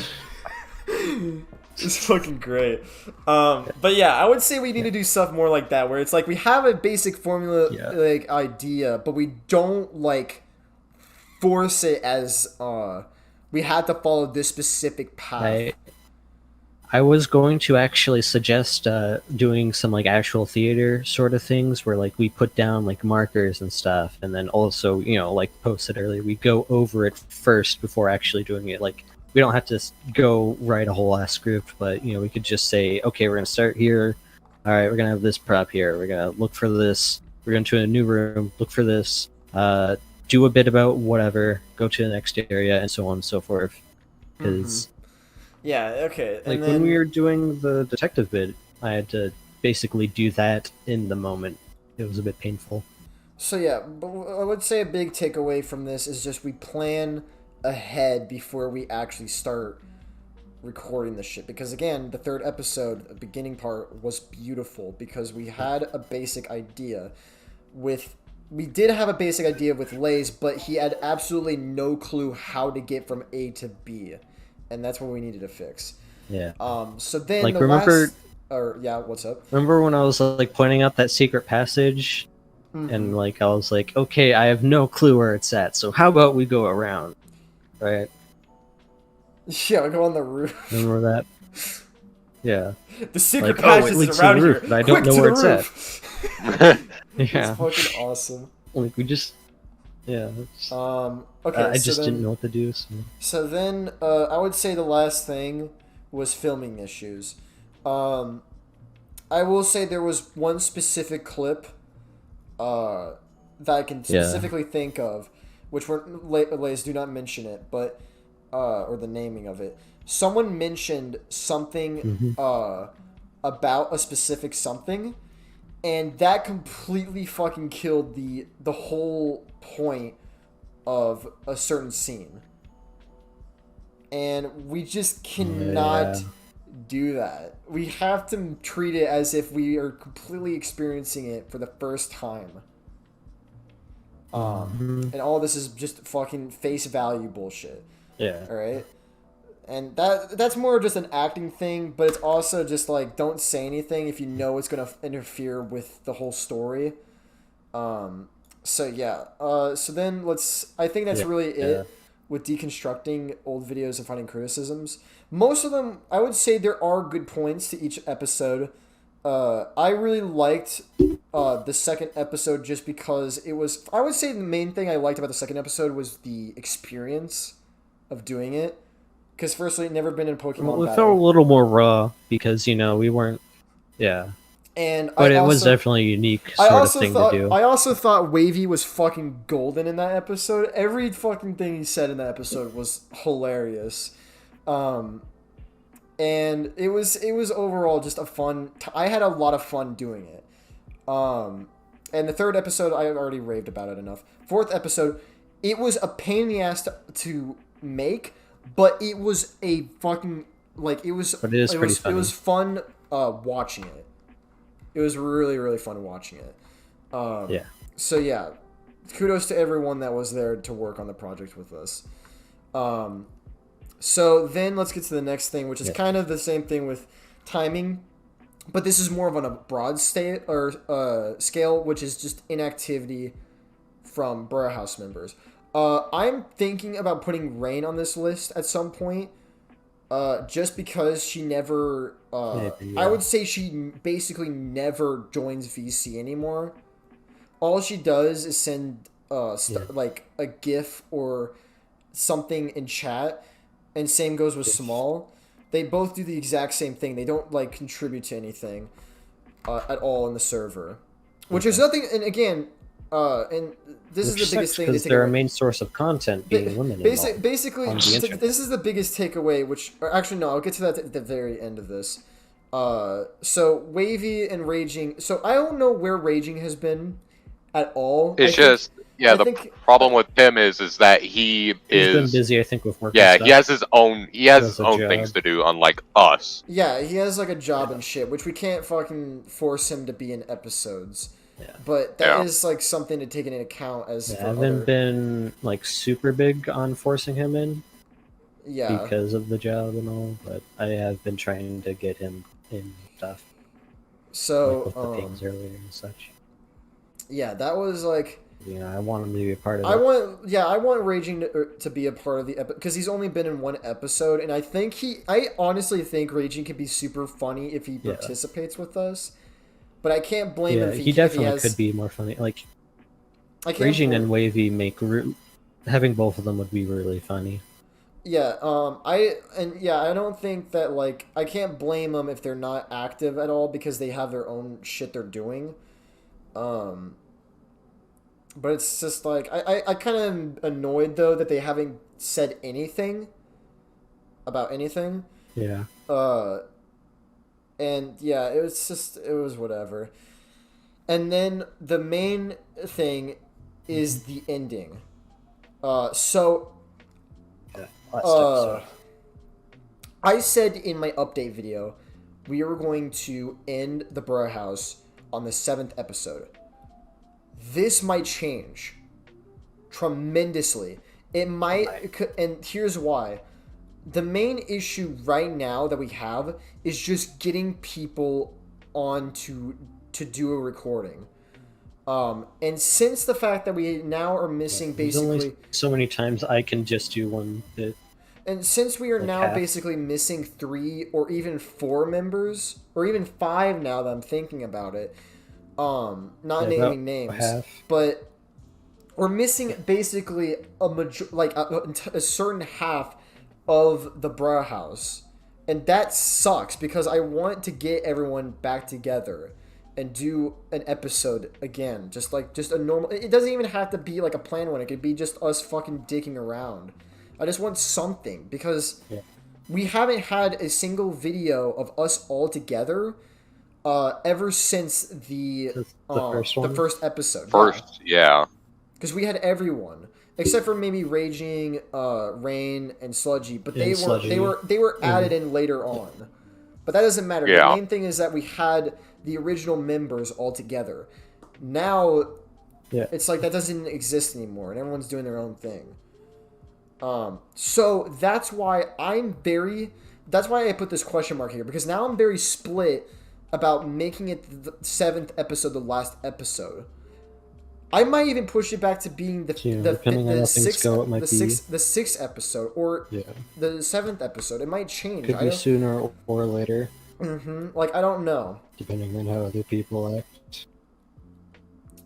It's fucking great. But yeah, I would say we need to do stuff more like that, where it's like we have a basic formula, like idea, but we don't like force it as we had to follow this specific path. I was going to actually suggest doing some like actual theater sort of things where like we put down like markers and stuff, and then also, you know, like posted earlier, we go over it first before actually doing it. Like we don't have to go write a whole ass script, but you know, we could just say, okay, we're gonna start here. All right, we're gonna have this prop here. We're gonna look for this. We're going to a new room. Look for this. Do a bit about whatever. Go to the next area, and so on and so forth. Because Yeah, okay. like And then, when we were doing the detective bit, I had to basically do that in the moment. It was a bit painful. so yeah, but I would say a big takeaway from this is just we plan ahead before we actually start recording the shit. Because again, the third episode, the beginning part, was beautiful because we had a basic idea with... We did have a basic idea with Lay's, but he had absolutely no clue how to get from A to B. And that's what we needed to fix. Yeah. So then Like, the remember- what's up? Remember when I was like pointing out that secret passage, and like I was like, okay, I have no clue where it's at. So how about we go around, right? Yeah, we go on the roof. Remember that? Yeah. The secret Like, oh, it passage leads is to the around roof, here. but I don't Quick know to where the it's roof. Yeah. It's fucking awesome. Like we just. Yeah. Okay. I so just then, didn't know what to do. So. So then, I would say the last thing was filming issues. I will say there was one specific clip that I can specifically think of, which were Lays, do not mention it, but or the naming of it. Someone mentioned something about a specific something, and that completely fucking killed the whole point of a certain scene. And we just cannot do that. We have to treat it as if we are completely experiencing it for the first time. And all this is just fucking face value bullshit. Yeah. Alright? And that's more just an acting thing, but it's also just like, don't say anything if you know it's gonna interfere with the whole story. So yeah. So then I think that's really it with deconstructing old videos and finding criticisms. Most of them, I would say there are good points to each episode. I really liked the second episode just because it was... I would say the main thing I liked about the second episode was the experience of doing it. Because firstly, never been in Pokemon Well, it battle. felt a little more raw because, you know, we weren't... Yeah. And But I it was also- definitely a unique sort of thing to do. I also thought Wavy was fucking golden in that episode. Every fucking thing he said in that episode was hilarious. And it was overall just a fun... I had a lot of fun doing it. And the third episode, I already raved about it enough. Fourth episode, it was a pain in the ass to make, but it was a fucking like it was. But it is pretty funny. It was fun watching it. It was really really fun watching it. Yeah. So yeah, kudos to everyone that was there to work on the project with us. So then let's get to the next thing, which is kind of the same thing with timing, but this is more of on a broad state or scale, which is just inactivity from Burrow House members. I'm thinking about putting Rain on this list at some point, just because she never. Maybe, yeah. I would say she basically never joins VC anymore. All she does is send like a GIF or something in chat, and same goes with Small. They both do the exact same thing. They don't like contribute to anything at all in the server, which is nothing. And again, and this is the biggest thing. Because they're a main source of content being eliminated. Basically, this is the biggest takeaway. Which, or actually, no, I'll get to that at the very end of this. So Wavy and Raging. So I don't know where Raging has been at all. It's just the problem with him is that he's been busy, I think, with work. Yeah, and stuff. he has his own things to do, unlike us. Yeah, he has like a job and shit, which we can't fucking force him to be in episodes. Yeah. But that is like something to take into account as. I haven't been like super big on forcing him in. Yeah. Because of the job and all, but I have been trying to get him in stuff. So like with the pings earlier and such. Yeah, that was like. I want him to be a part of it. I want Raging to be a part of the episode because he's only been in one episode, and I honestly think Raging could be super funny if he participates with us. But I can't blame him. If he definitely could be more funny. Like Raging and Wavy having both of them would be really funny. Yeah. I don't think that like I can't blame them if they're not active at all because they have their own shit they're doing. But it's just like I kind of am annoyed though that they haven't said anything about anything. Yeah. And yeah, it was whatever. And then the main thing is the ending. So last episode. I said in my update video we were going to end the Burrow House on the 7th episode. This might change tremendously. It might, and here's why. The main issue right now that we have is just getting people on to do a recording. And since the fact that we now are missing basically only so many times I can just do one bit. And since we are now basically missing 3 or even 4 members, or even 5 now that I'm thinking about it, not naming names, but we're missing basically a certain half of the Burrow House, and that sucks because I want to get everyone back together and do an episode again, just a normal. It doesn't even have to be like a planned one. It could be just us fucking dicking around. I just want something because we haven't had a single video of us all together. Ever since the first episode. Because we had everyone except for maybe Raging, Rain, and Sludgy, but they were added in later on. But that doesn't matter. Yeah. The main thing is that we had the original members all together. Now, it's like that doesn't exist anymore, and everyone's doing their own thing. So that's why that's why I put this question mark here, because now I'm very split about making it the 7th episode the last episode. I might even push it back to being the 6th episode or the 7th episode. It might change. Could be sooner or later. Like I don't know. Depending on how other people act.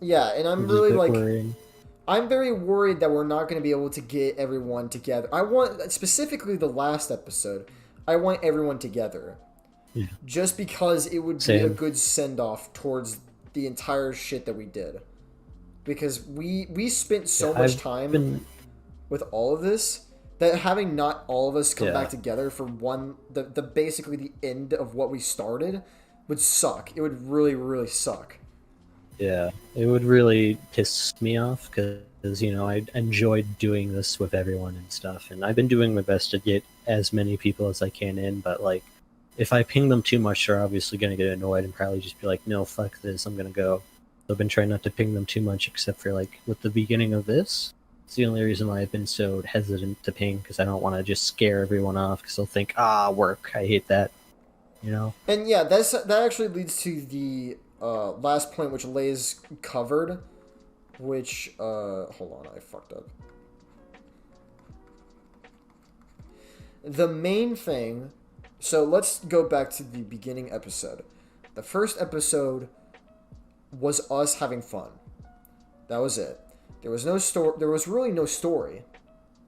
Yeah, and I'm really like worrying. I'm very worried that we're not going to be able to get everyone together. I want specifically the last episode. I want everyone together. Yeah. Just because it would be a good send-off towards the entire shit that we did. Because we spent so much time with all of this that having not all of us come back together for the basically the end of what we started would suck. It would really, really suck. Yeah, it would really piss me off because because I enjoyed doing this with everyone and stuff, and I've been doing my best to get as many people as I can in. But like, if I ping them too much, they're obviously gonna get annoyed and probably just be like, "No, fuck this, I'm gonna go." So I've been trying not to ping them too much, except for like with the beginning of this. It's the only reason why I've been so hesitant to ping, because I don't want to just scare everyone off, because they'll think, work, I hate that, And yeah, that actually leads to the last point, which Lay's covered, which hold on, I fucked up. The main thing, so let's go back to the beginning episode. The first episode was us having fun. That was it. There was no story. There was really no story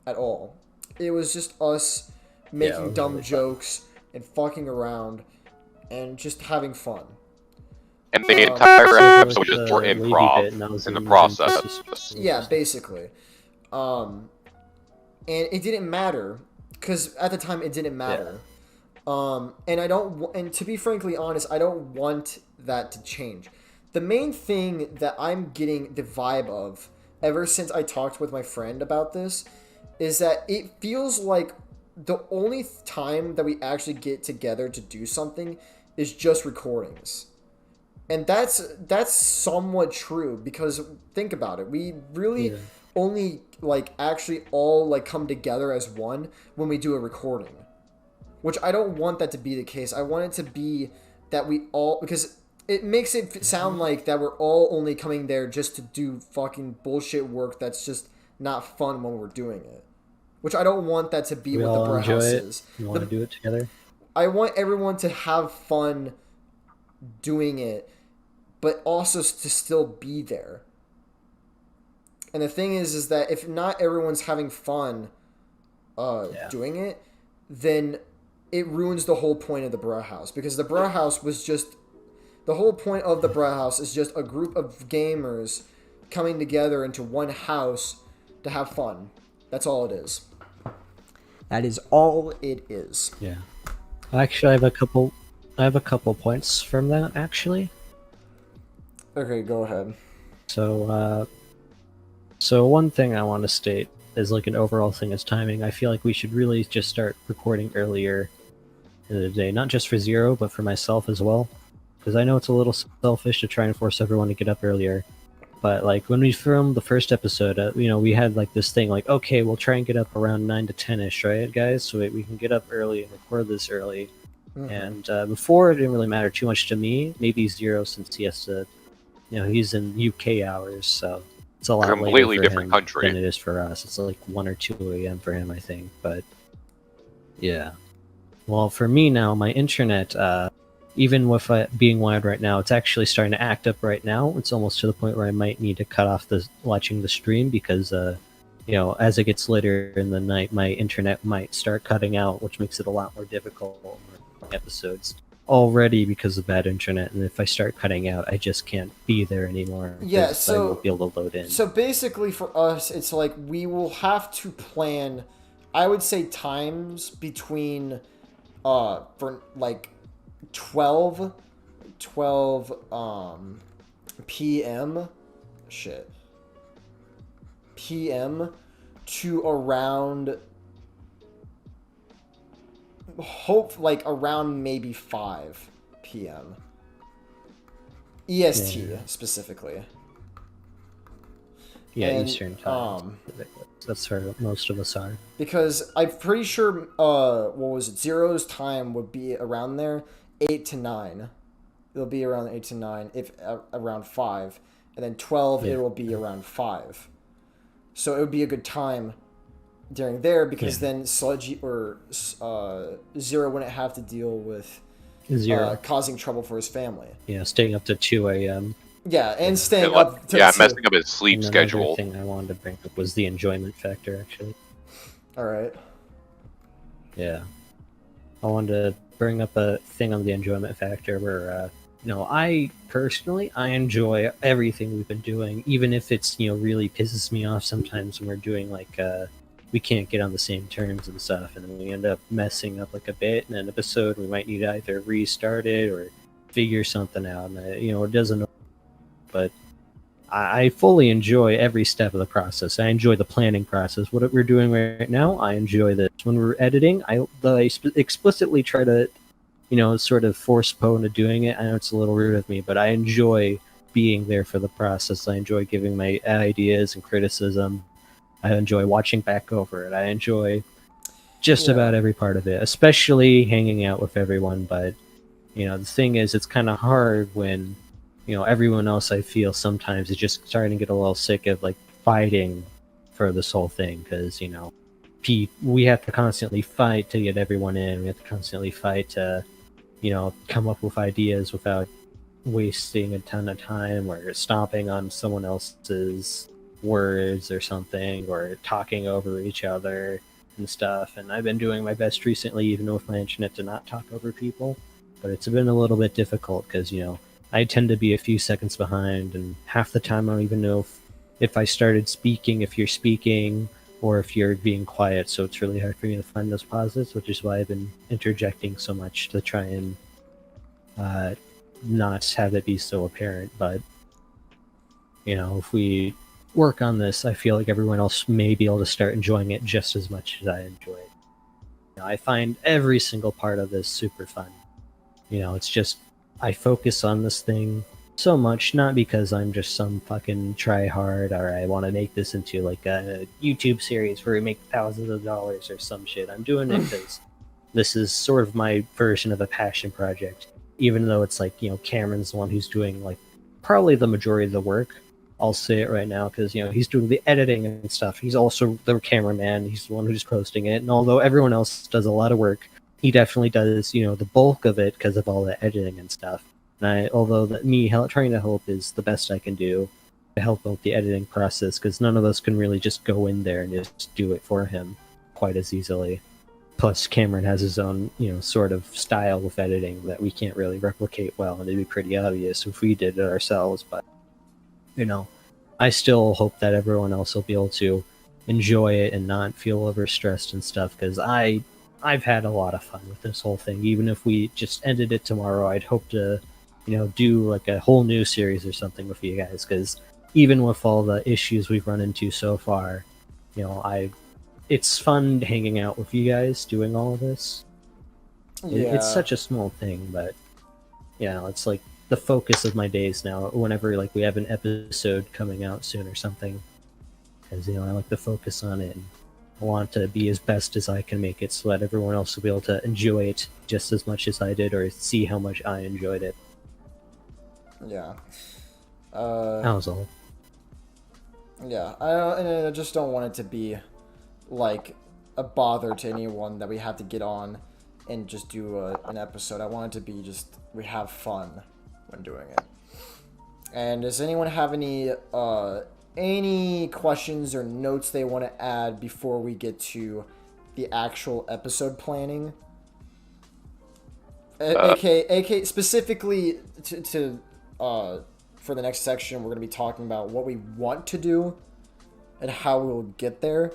at all. It was just us making dumb really jokes and fucking around and just having fun. And the entire episode was like just the for lady improv bit, and that was in the in process. Yeah, basically. And it didn't matter because at the time it didn't matter. And I don't. And to be frankly honest, I don't want that to change. The main thing that I'm getting the vibe of ever since I talked with my friend about this is that it feels like the only time that we actually get together to do something is just recordings. And that's somewhat true, because think about it. We really only like actually all like come together as one when we do a recording. Which I don't want that to be the case. I want it to be that we all, because it makes it sound like that we're all only coming there just to do fucking bullshit work that's just not fun when we're doing it. Which I don't want that to be We what the all Bruh enjoy House it. is. You want to do it together? I want everyone to have fun doing it, but also to still be there. And the thing is that if not everyone's having fun doing it, then it ruins the whole point of the Bruh House. Because the Bruh House was just... The whole point of the Bruh House is just a group of gamers coming together into one house to have fun. That's all it is. That is all it is. Yeah. Actually, I have a couple points from that, actually. Okay, go ahead. So one thing I want to state is like an overall thing is timing. I feel like we should really just start recording earlier in the day, not just for Zero, but for myself as well. Because I know it's a little selfish to try and force everyone to get up earlier. But like when we filmed the first episode, we had like this thing like, okay, we'll try and get up around 9 to 10ish, right, guys? So we can get up early and record this early. And before, it didn't really matter too much to me. Maybe Zero, since he has to, he's in UK hours, so it's a lot Completely later for different him country than it is for us. It's like 1 or 2 a.m. for him, I think. But yeah, well, for me now, my internet, even with it being wired right now, it's actually starting to act up right now. It's almost to the point where I might need to cut off watching the stream because, as it gets later in the night, my internet might start cutting out, which makes it a lot more difficult for episodes already because of bad internet. And if I start cutting out, I just can't be there anymore. Yeah, I won't be able to load in. So basically for us, it's like we will have to plan, I would say, times between, for like 12 p.m. p.m. to around around maybe 5 p.m. EST specifically. Yeah, And, Eastern time. That's where most of us are. Because I'm pretty sure, what was it? Zero's time would be around there, 8 to 9. It'll be around 8 to 9, if around 5, and then 12 it will be around 5. So it would be a good time during there because then Sludgy or Zero wouldn't have to deal with causing trouble for his family. Yeah, staying up to 2 a.m. Yeah, and staying up to messing up his sleep And schedule. Another thing I wanted to bring up was the enjoyment factor, actually. All right. Yeah. I wanted to bring up a thing on the enjoyment factor where, I personally, I enjoy everything we've been doing, even if it's, really pisses me off sometimes when we're doing, like, we can't get on the same terms and stuff, and then we end up messing up, like, a bit in an episode. We might need to either restart it or figure something out, and, it doesn't... But I fully enjoy every step of the process. I enjoy the planning process. What we're doing right now, I enjoy this. When we're editing, I explicitly try to, sort of force Poe into doing it. I know it's a little rude of me, but I enjoy being there for the process. I enjoy giving my ideas and criticism. I enjoy watching back over it. I enjoy just about every part of it, especially hanging out with everyone. But, the thing is, it's kind of hard when, everyone else, I feel sometimes is just starting to get a little sick of like fighting for this whole thing because, we have to constantly fight to get everyone in. We have to constantly fight to, come up with ideas without wasting a ton of time or stomping on someone else's words or something or talking over each other and stuff. And I've been doing my best recently, even with my internet, to not talk over people, but it's been a little bit difficult because I tend to be a few seconds behind, and half the time I don't even know if I started speaking, if you're speaking, or if you're being quiet. So it's really hard for me to find those pauses, which is why I've been interjecting so much to try and not have it be so apparent. But if we work on this, I feel like everyone else may be able to start enjoying it just as much as I enjoy it. I find every single part of this super fun. It's just I focus on this thing so much, not because I'm just some fucking try hard or I want to make this into like a YouTube series where we make thousands of dollars or some shit. I'm doing it because this is sort of my version of a passion project, even though it's like, Cameron's the one who's doing like probably the majority of the work. I'll say it right now because, he's doing the editing and stuff. He's also the cameraman. He's the one who's posting it. And although everyone else does a lot of work, he definitely does, the bulk of it because of all the editing and stuff. And trying to help is the best I can do to help out the editing process because none of us can really just go in there and just do it for him quite as easily. Plus, Cameron has his own, sort of style with editing that we can't really replicate well, and it'd be pretty obvious if we did it ourselves. But, I still hope that everyone else will be able to enjoy it and not feel overstressed and stuff because I've had a lot of fun with this whole thing. Even if we just ended it tomorrow, I'd hope to, do like a whole new series or something with you guys. Because even with all the issues we've run into so far, it's fun hanging out with you guys doing all of this. It's such a small thing, but it's like the focus of my days now. Whenever like we have an episode coming out soon or something, because I like to focus on it. And I want to be as best as I can make it so that everyone else will be able to enjoy it just as much as I did or see how much I enjoyed it. Yeah. That was all. Yeah, I just don't want it to be like a bother to anyone that we have to get on and just do an episode. I want it to be just we have fun when doing it. And does anyone have any questions or notes they want to add before we get to the actual episode planning? AK specifically to for the next section, we're going to be talking about what we want to do and how we'll get there.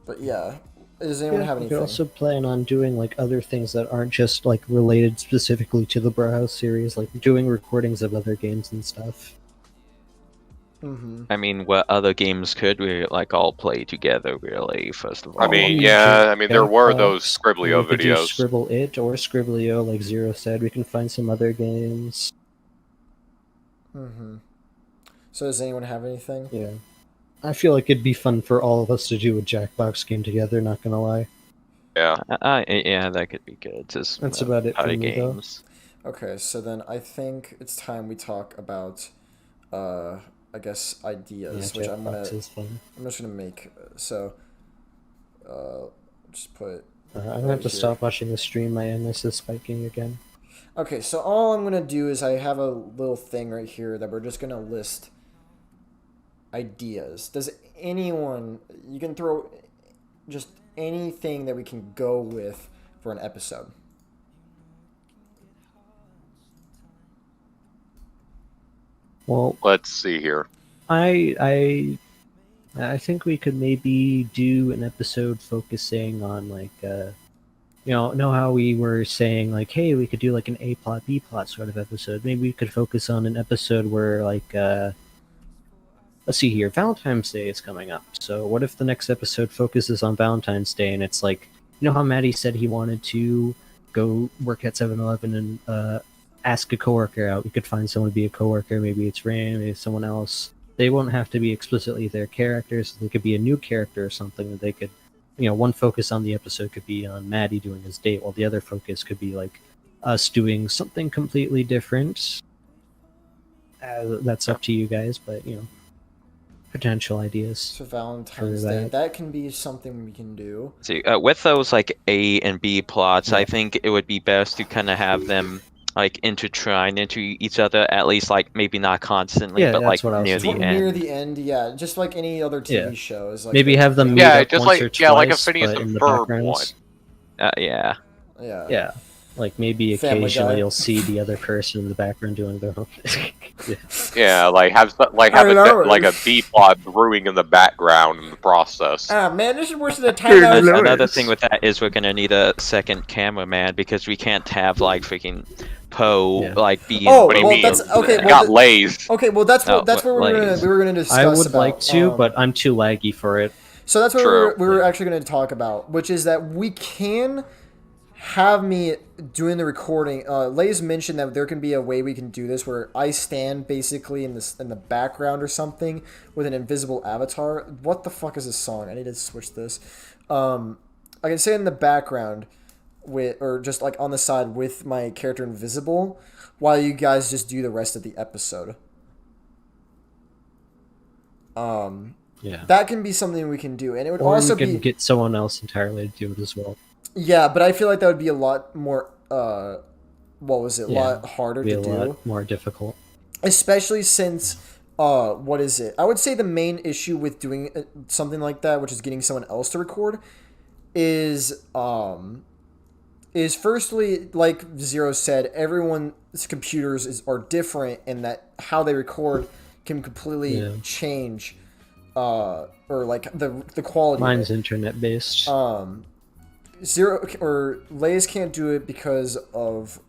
But yeah, does anyone have anything? We could also plan on doing like other things that aren't just like related specifically to the Browse series, like doing recordings of other games and stuff. Mm-hmm. I mean, what other games could we like all play together? Really, first of all. There were those Scribblio we could do videos. Scribble It or Scribblio, like Zero said. We can find some other games. Mm-hmm. So does anyone have anything? Yeah. I feel like it'd be fun for all of us to do a Jackbox game together, not gonna lie. Yeah. Yeah, that could be good. Just That's about it for other me, games. Okay, so then I think it's time we talk about, I guess, ideas, Yeah, which Jackbox is fun. I'm just gonna make. So, just put. I'm gonna have to stop watching the stream. My MS is spiking again. Okay, so all I'm gonna do is I have a little thing right here that we're just gonna list ideas. Does anyone? You can throw just anything that we can go with for an episode. Well, Let's see here. I think we could maybe do an episode focusing on like know how we were saying like, hey, we could do like an A plot, B plot sort of episode. Maybe we could focus on an episode where like, let's see here, Valentine's Day is coming up. So what if the next episode focuses on Valentine's Day and it's like, you know how Maddie said he wanted to go work at 7-Eleven and ask a coworker out. We could find someone to be a coworker. Maybe it's Rain, maybe it's someone else. They won't have to be explicitly their characters. They could be a new character or something that they could, one focus on the episode could be on Maddie doing his date, while the other focus could be like us doing something completely different. That's up to you guys, but potential ideas. For Valentine's Day, that can be something we can do. See, with those like A and B plots, I think it would be best to kind of have them like intertwine into each other, at least like maybe not constantly, but like near the end. Near the end, yeah, just like any other TV shows. Like maybe have them meet up just once like or twice, like a Phineas but in and the Ferb backgrounds. one. Yeah. Like maybe Family occasionally Guy. you'll see the other person in the background doing their own. Yeah, have a B plot brewing in the background in the process. Man, this is worse than a time. Another thing with that is we're gonna need a second cameraman because we can't have like freaking Poe like being. What do you mean? Got Lays. Okay, well that's what we were gonna discuss. I would about, like to, but I'm too laggy for it. So that's what we were actually going to talk about, which is that we can have me doing the recording. Lays mentioned that there can be a way we can do this where I stand basically in the background or something with an invisible avatar. What the fuck is this song? I need to switch this. I can stay in the background or just like on the side with my character invisible while you guys just do the rest of the episode. Yeah. That can be something we can do, and it would Or also you can get someone else entirely to do it as well. Yeah, but I feel like that would be a lot more. Lot harder to do. A lot more difficult. Especially since, what is it? I would say the main issue with doing something like that, which is getting someone else to record, is firstly, like Zero said, everyone's computers are different, and that how they record can completely change. Or like the quality. Mine's internet based. Zero or Lays can't do it because of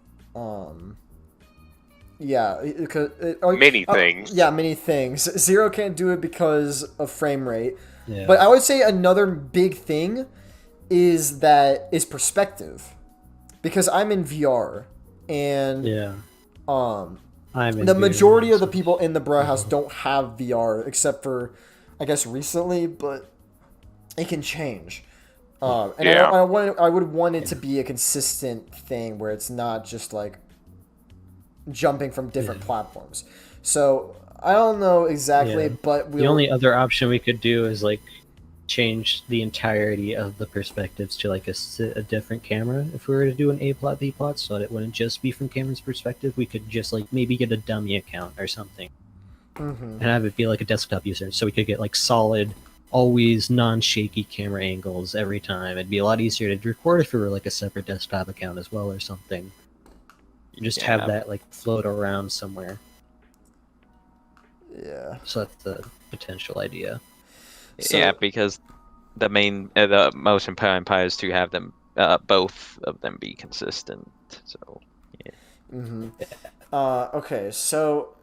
many things. Yeah, many things. Zero can't do it because of frame rate. Yeah. But I would say another big thing is perspective, because I'm in VR and the majority of the people in the Bro House don't have VR except for, I guess, recently, but it can change. I would want it to be a consistent thing where it's not just like jumping from different platforms. So I don't know exactly, but the only other option we could do is like change the entirety of the perspectives to like a different camera. If we were to do an A plot, B plot, so that it wouldn't just be from Cameron's perspective, we could just like maybe get a dummy account or something, and have it be like a desktop user, so we could get like solid, always non-shaky camera angles every time. It'd be a lot easier to record if it were like a separate desktop account as well or something. You just have that like float around somewhere. Yeah. So that's the potential idea. So, because the most important part is to have them, both of them be consistent. So, okay, so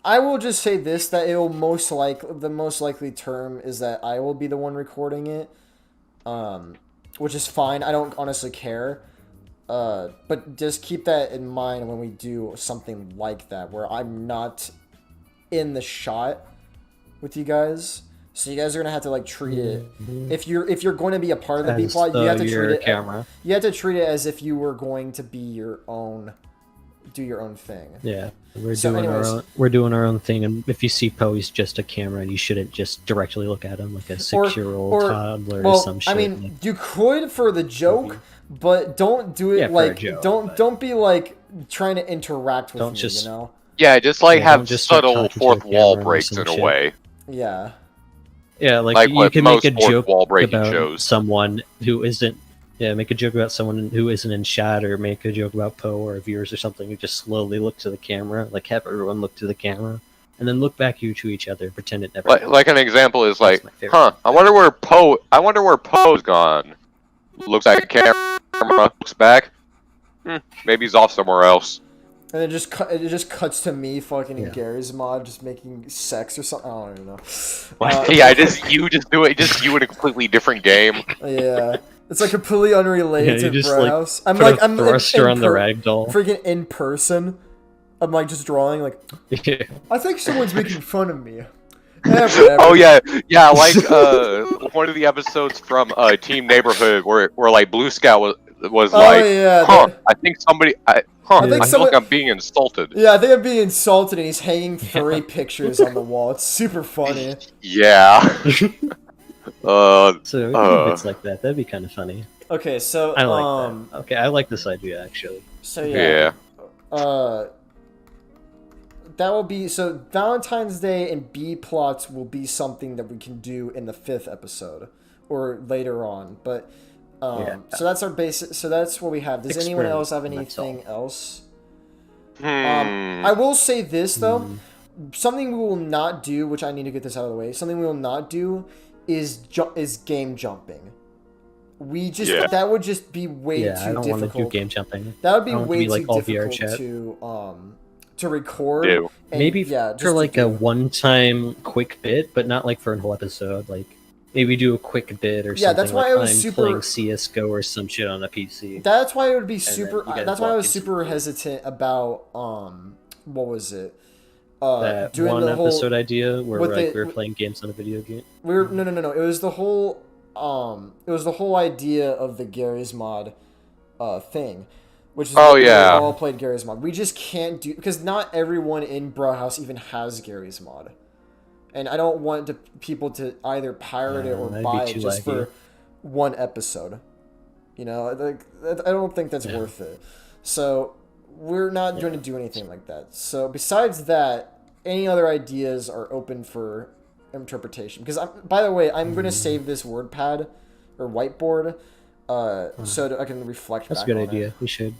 I will just say this, that it will the most likely term is that I will be the one recording it, which is fine. I don't honestly care, but just keep that in mind when we do something like that, where I'm not in the shot with you guys. So you guys are gonna have to like treat it. If you're going to be a part of the B plot, you have to treat it. You have to treat it as if you were going to be do your own thing. Yeah, we're doing our own thing, and if you see Poe, he's just a camera, and you shouldn't just directly look at him like a 6-year-old toddler or some shit. I mean, you could for the joke, but don't do it like don't be like trying to interact with me. You know? Yeah, just like have subtle fourth wall breaks in a way. Yeah. Yeah, like you can make a joke about shows. someone who isn't. Yeah, make a joke about someone who isn't in shot, or make a joke about Poe or viewers or something. You just slowly look to the camera, like have everyone look to the camera, and then look back to each other, pretend it never. Like an example is like, I wonder where Poe's gone. Looks like a camera camera, looks back. Maybe he's off somewhere else. And it just cuts to me fucking in Yeah. Gary's mod, just making sex or something. I don't even know. Yeah, you just do it. Just you in a completely different game. Yeah, it's like completely unrelated Yeah, you to just, Bro like, House. I'm Put like a I'm thruster on the ragdoll. freaking in person. I'm like just drawing like Yeah. I think someone's making fun of me. Whatever. Oh yeah, like one of the episodes from Team Neighborhood where like Blue Scout was Oh, like, yeah, huh? the- I think somebody, I think feel someone- like I'm being insulted. Yeah, I think I'm being insulted, and he's hanging 3 pictures on the wall. It's super funny. Yeah. So bits like that, that'd be kind of funny. Okay, so I like that. Okay, I like this idea actually. So Yeah. that will be so Valentine's Day and B plots will be something that we can do in the 5th episode or later on. But so that's our basic. So that's what we have. Does anyone else have Experiment, that's all. anything else? Hmm. I will say this though, something we will not do, which I need to get this out of the way. Something we will not do is game jumping. We just Yeah. that would just be way Yeah, too I don't want to do difficult. game jumping. That would be I want it to way be, like, too all VR difficult chat. to record. Ew. and, Maybe yeah, just for to like a do. one-time quick bit, but not like for a whole episode. Like maybe do a quick bit or Yeah, something. that's why like I was I'm super- playing CS:GO or some shit on a PC. That's why it would be then super. you guys That's why I walk was into super it. hesitant about what was it? That Doing one the whole. episode idea where with like the- we were playing games on a video game. We were no. It was the whole. It was the whole idea of the Gary's mod, thing, which is Oh, we yeah. all played Gary's mod. We just can't do because not everyone in Bro House even has Gary's mod, and I don't want people to either pirate it or that'd be buy it too just laggy. for one episode. You know, like I don't think that's worth it. So we're not going to do anything like that. So besides that, any other ideas are open for interpretation. Because by the way, I'm going to save this WordPad or whiteboard so that I can reflect. That's a back good on idea. it. We should.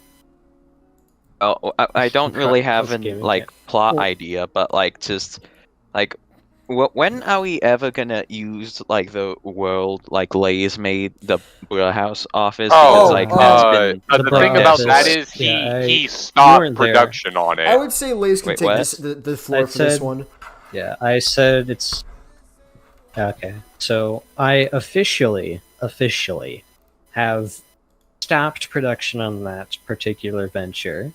Oh, I don't really have That's an gaming. like plot Well- idea, but like just like when are we ever gonna use like the world like Lay's made the Brew House office? Oh, because like that's been the The thing Bro about House that is- is yeah, he you stopped weren't there. production on I it. would say Lays can Wait, take what? the floor I for this said- one. Yeah, I said it's okay. So I officially have stopped production on that particular venture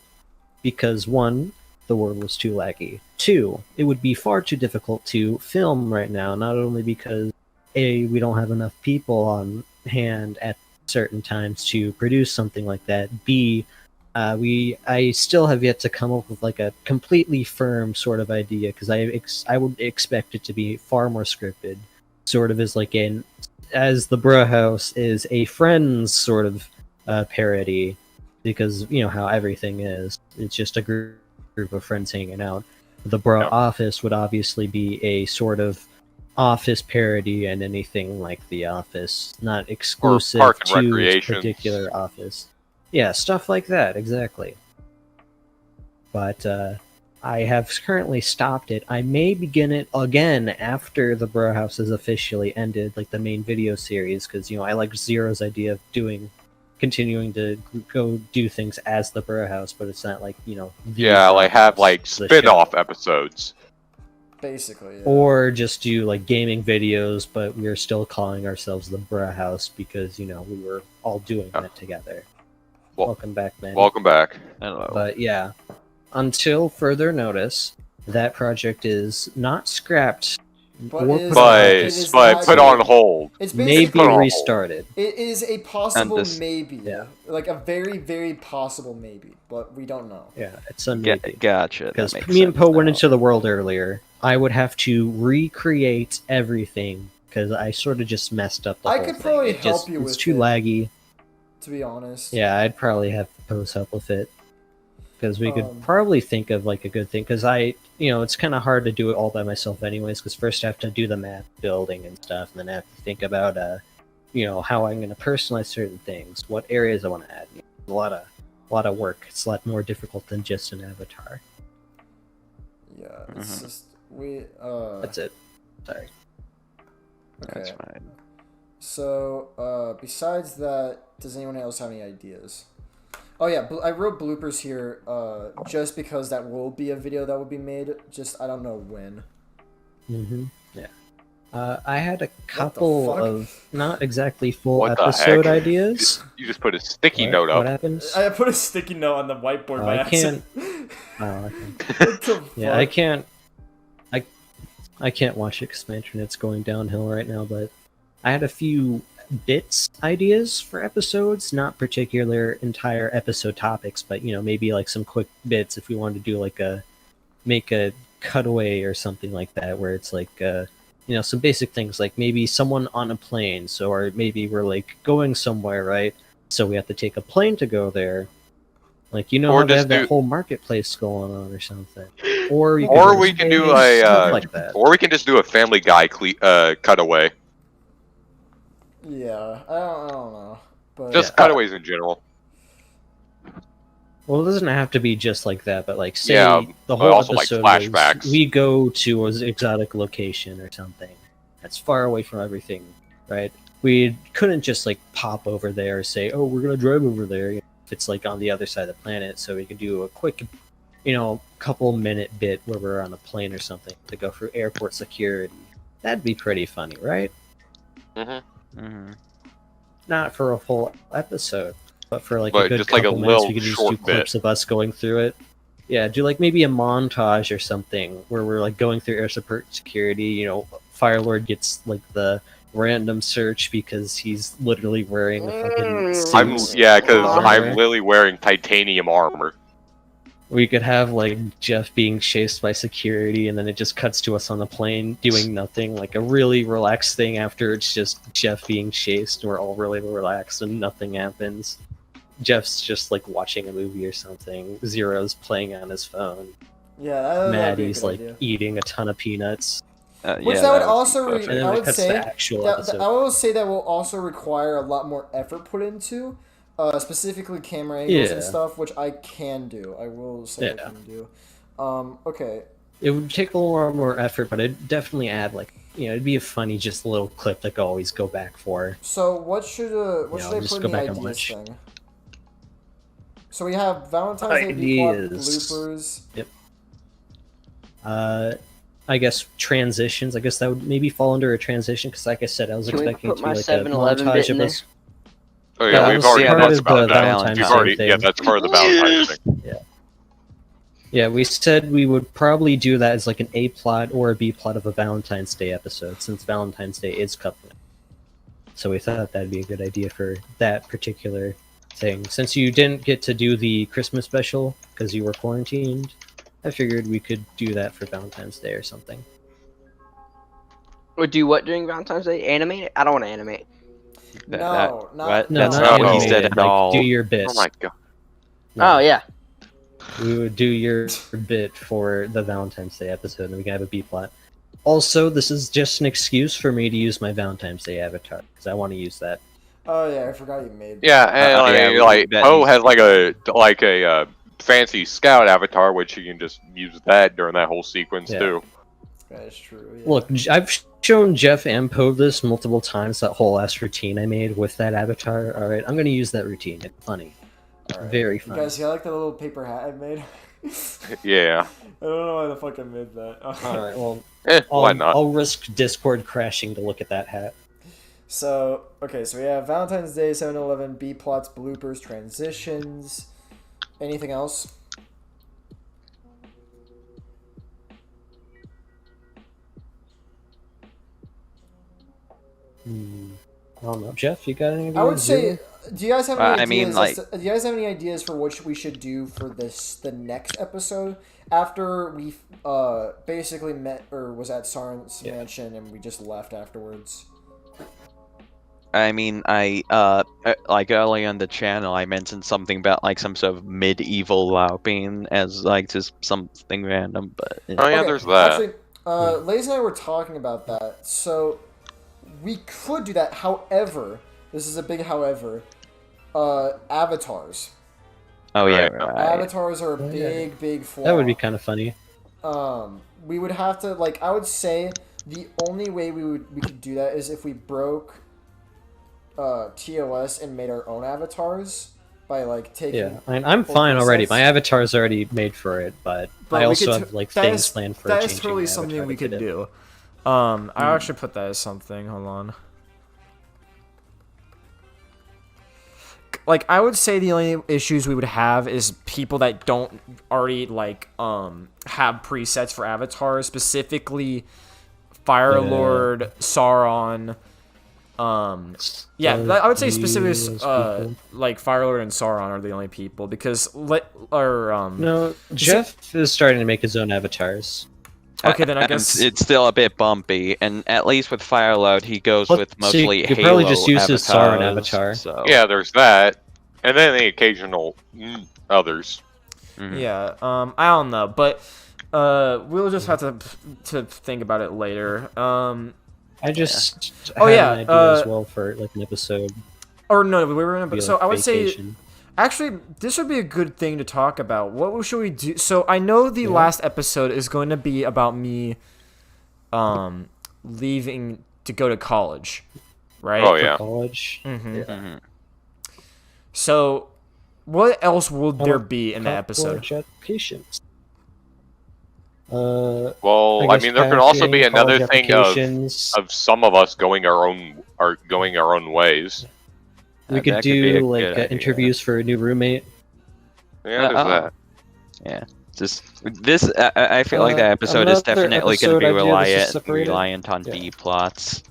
because one, the world was too laggy. Two, it would be far too difficult to film right now, not only because A, we don't have enough people on hand at certain times to produce something like that. B, I still have yet to come up with like a completely firm sort of idea because I would expect it to be far more scripted, sort of as like as the Bro House is a Friends sort of parody, because you know how everything is. It's just a group of friends hanging out. The Bro Yeah. Office would obviously be a sort of Office parody, and anything like The Office, not exclusive Park and to its Recreation. particular office. Yeah, stuff like that, exactly. But I have currently stopped it. I may begin it again after the Bro House has officially ended, like the main video series, because I like Zero's idea of continuing to go do things as the Bro House, but it's not like the Yeah, like have like the show. spin-off episodes. Basically, yeah. Or just do like gaming videos, but we're still calling ourselves the Bro House because we were all doing Yeah. that together. Well- Welcome back, man. Welcome back. Hello. But yeah, until further notice, that project is not scrapped But or it is- put on it But is but not put good. on hold. It's maybe basically put on hold. restarted. it is a possible And this- maybe. Yeah. Like a very very possible maybe, but we don't know. Yeah, it's a maybe. Gotcha. that Because makes me and sense Poe went now. into the world earlier. I would have to recreate everything because I sort of just messed up the I whole could thing. probably It help you it's with too it. laggy. To be honest. Yeah, I'd probably have Poe's help with it. Because we could Um, probably think of like a good thing. Because it's kind of hard to do it all by myself, anyways. Because first I have to do the map building and stuff, and then I have to think about, how I'm going to personalize certain things, what areas I want to add. A lot of work. It's a lot more difficult than just an avatar. Yeah. It's Mhm. just we. That's it. Sorry. Okay. That's fine. So, besides that, does anyone else have any ideas? Oh yeah, I wrote bloopers here, just because that will be a video that will be made. Just I don't know when. Yeah. I had a couple fuck? of not exactly full What the episode heck? ideas. You just put a sticky What? note What up. happens? I put a sticky note on the whiteboard Oh, by I can't. accident. Oh, okay. What the Yeah, fuck? I can't. I can't watch it because my internet's going downhill right now. But I had a few bits ideas for episodes, not particular entire episode topics, but maybe like some quick bits if we wanted to do like make a cutaway or something like that, where it's like some basic things like maybe someone on a plane, so or maybe we're like going somewhere, right? So we have to take a plane to go there. Like Or how they just have that do- whole marketplace going on or something. Or you Or could we can do space, a stuff like that. or we can just do a Family Guy cutaway. Yeah, I don't know, but Just cutaways in general. Well, it doesn't have to be just like that, but like say Yeah, the but whole also, like, episode flashbacks. was we go to an exotic location or something that's far away from everything, right? We couldn't just like pop over there and say, "Oh, we're gonna drive over there." If it's like on the other side of the planet, so we could do a quick, couple minute bit where we're on a plane or something to go through airport security. That'd be pretty funny, right? Not for a full episode, but for like a But good just like a couple minutes, little we could just short do clips of us going through it. Yeah, do like maybe a montage or something where we're like going through airport security. Firelord gets like the random search because he's literally wearing a fucking suit. Because armor. I'm literally wearing titanium armor. We could have like Jeff being chased by security, and then it just cuts to us on the plane doing nothing, like a really relaxed thing. After it's just Jeff being chased, we're all really relaxed and nothing happens. Jeff's just like watching a movie or something. Zero's playing on his phone. yeah, that'd be a Maddie's good like idea. eating a ton of peanuts. Which that would also perfect. And then I it would cuts say to actual episode. I will say that will also require a lot more effort put into, specifically camera angles and Yeah. stuff, which I can do. I will say I Yeah. can do. Okay. It would take a little more effort, but it'd definitely add like it'd be a funny just little clip that I always go back for. So what should I just put go in the back and ideas watch. thing? So we have Valentine's Day B-plot Ideas. bloopers. I guess transitions. I guess that would maybe fall under a transition because, like I said, I was Can we expecting put to my be like a 7-Eleven bit montage in of there? us. Oh Yeah, yeah, that we've was already part talked of about the that. Valentine's We've Day already, thing. yeah, that's part of the Valentine's thing. Yeah, we said we would probably do that as like an A plot or a B plot of a Valentine's Day episode, since Valentine's Day is coming. So we thought that'd be a good idea for that particular thing. Since you didn't get to do the Christmas special because you were quarantined, I figured we could do that for Valentine's Day or something. Or do what during Valentine's Day? Animate it? I don't want to animate. No, not what? No, That's not not what he animated, said at like, all. Do your bits. Oh my god. No. Oh yeah. We would do your bit for the Valentine's Day episode, and we can have a B plot. Also, this is just an excuse for me to use my Valentine's Day avatar because I want to use that. Oh yeah, I forgot you made. Yeah, and yeah, that Poe needs- has like a fancy scout avatar, which you can just use that during that whole sequence Yeah. too. That is true. Yeah. Look, I've shown Jeff and Poe this multiple times. That whole last routine I made with that avatar. All right, I'm gonna use that routine. It's funny. It's Alright. very You funny. guys, see, I like the little paper hat I made. Yeah. I don't know why the fuck I made that. All right, well, Why not? I'll risk Discord crashing to look at that hat. So, okay, so we have Valentine's Day, 7-Eleven, B plots, bloopers, transitions. Anything else? I don't know, Jeff. You got any? I would ideas? say, do you guys have any I ideas? mean, like- do you guys have any ideas for what we should do for the next episode after we basically met or was at Sarn's mansion and we just left afterwards? I mean, like earlier on the channel, I mentioned something about like some sort of medieval LARPing as like just something random, but Oh yeah, Okay, there's that. Actually, Laze and I were talking about that. So we could do that. However, this is a big however. Avatars. oh yeah, Right. right. Avatars are a Oh, yeah. big flaw. That would be kind of funny. We would have to I would say the only way we could do that is if we broke TOS and made our own avatars by like taking. Yeah, I mean, I'm full fine already. presets. My avatar's already made for it, but I we also could have like that things is- planned for that changing is totally my something avatar we to could fit it. do. I'll actually put that as something. Hold on. Like, I would say the only issues we would have is people that don't already like have presets for avatars, specifically Fire Lord, Sauron. Yeah, I would say specifically like Fire Lord and Sauron are the only people because No, Jeff is starting to make his own avatars. Okay, then I And guess it's still a bit bumpy, and at least with Firelord, he goes Well, with so you mostly could Halo probably just use his Sauron avatars, avatar. So. Yeah, there's that, and then the occasional others. Mhm. yeah. I don't know, but we'll just have to think about it later. I just Oh, had yeah, an idea as well for like an episode. Or no, we were Be, in. So like, I would say. vacation. Actually, this would be a good thing to talk about. What should we do? So I know the last episode is going to be about me, leaving to go to college, right? Oh For yeah. college. Mm-hmm. So, what else will there be in the episode? College applications. Well, I guess mean, there could also be crafting, college another thing of applications. some of us going our own ways. We could That could be a do like good idea. interviews for a new roommate. Yeah, there's that. Yeah, just this. I feel like that episode is another definitely going to episode be idea, this is separated. reliant on Yeah. B plots.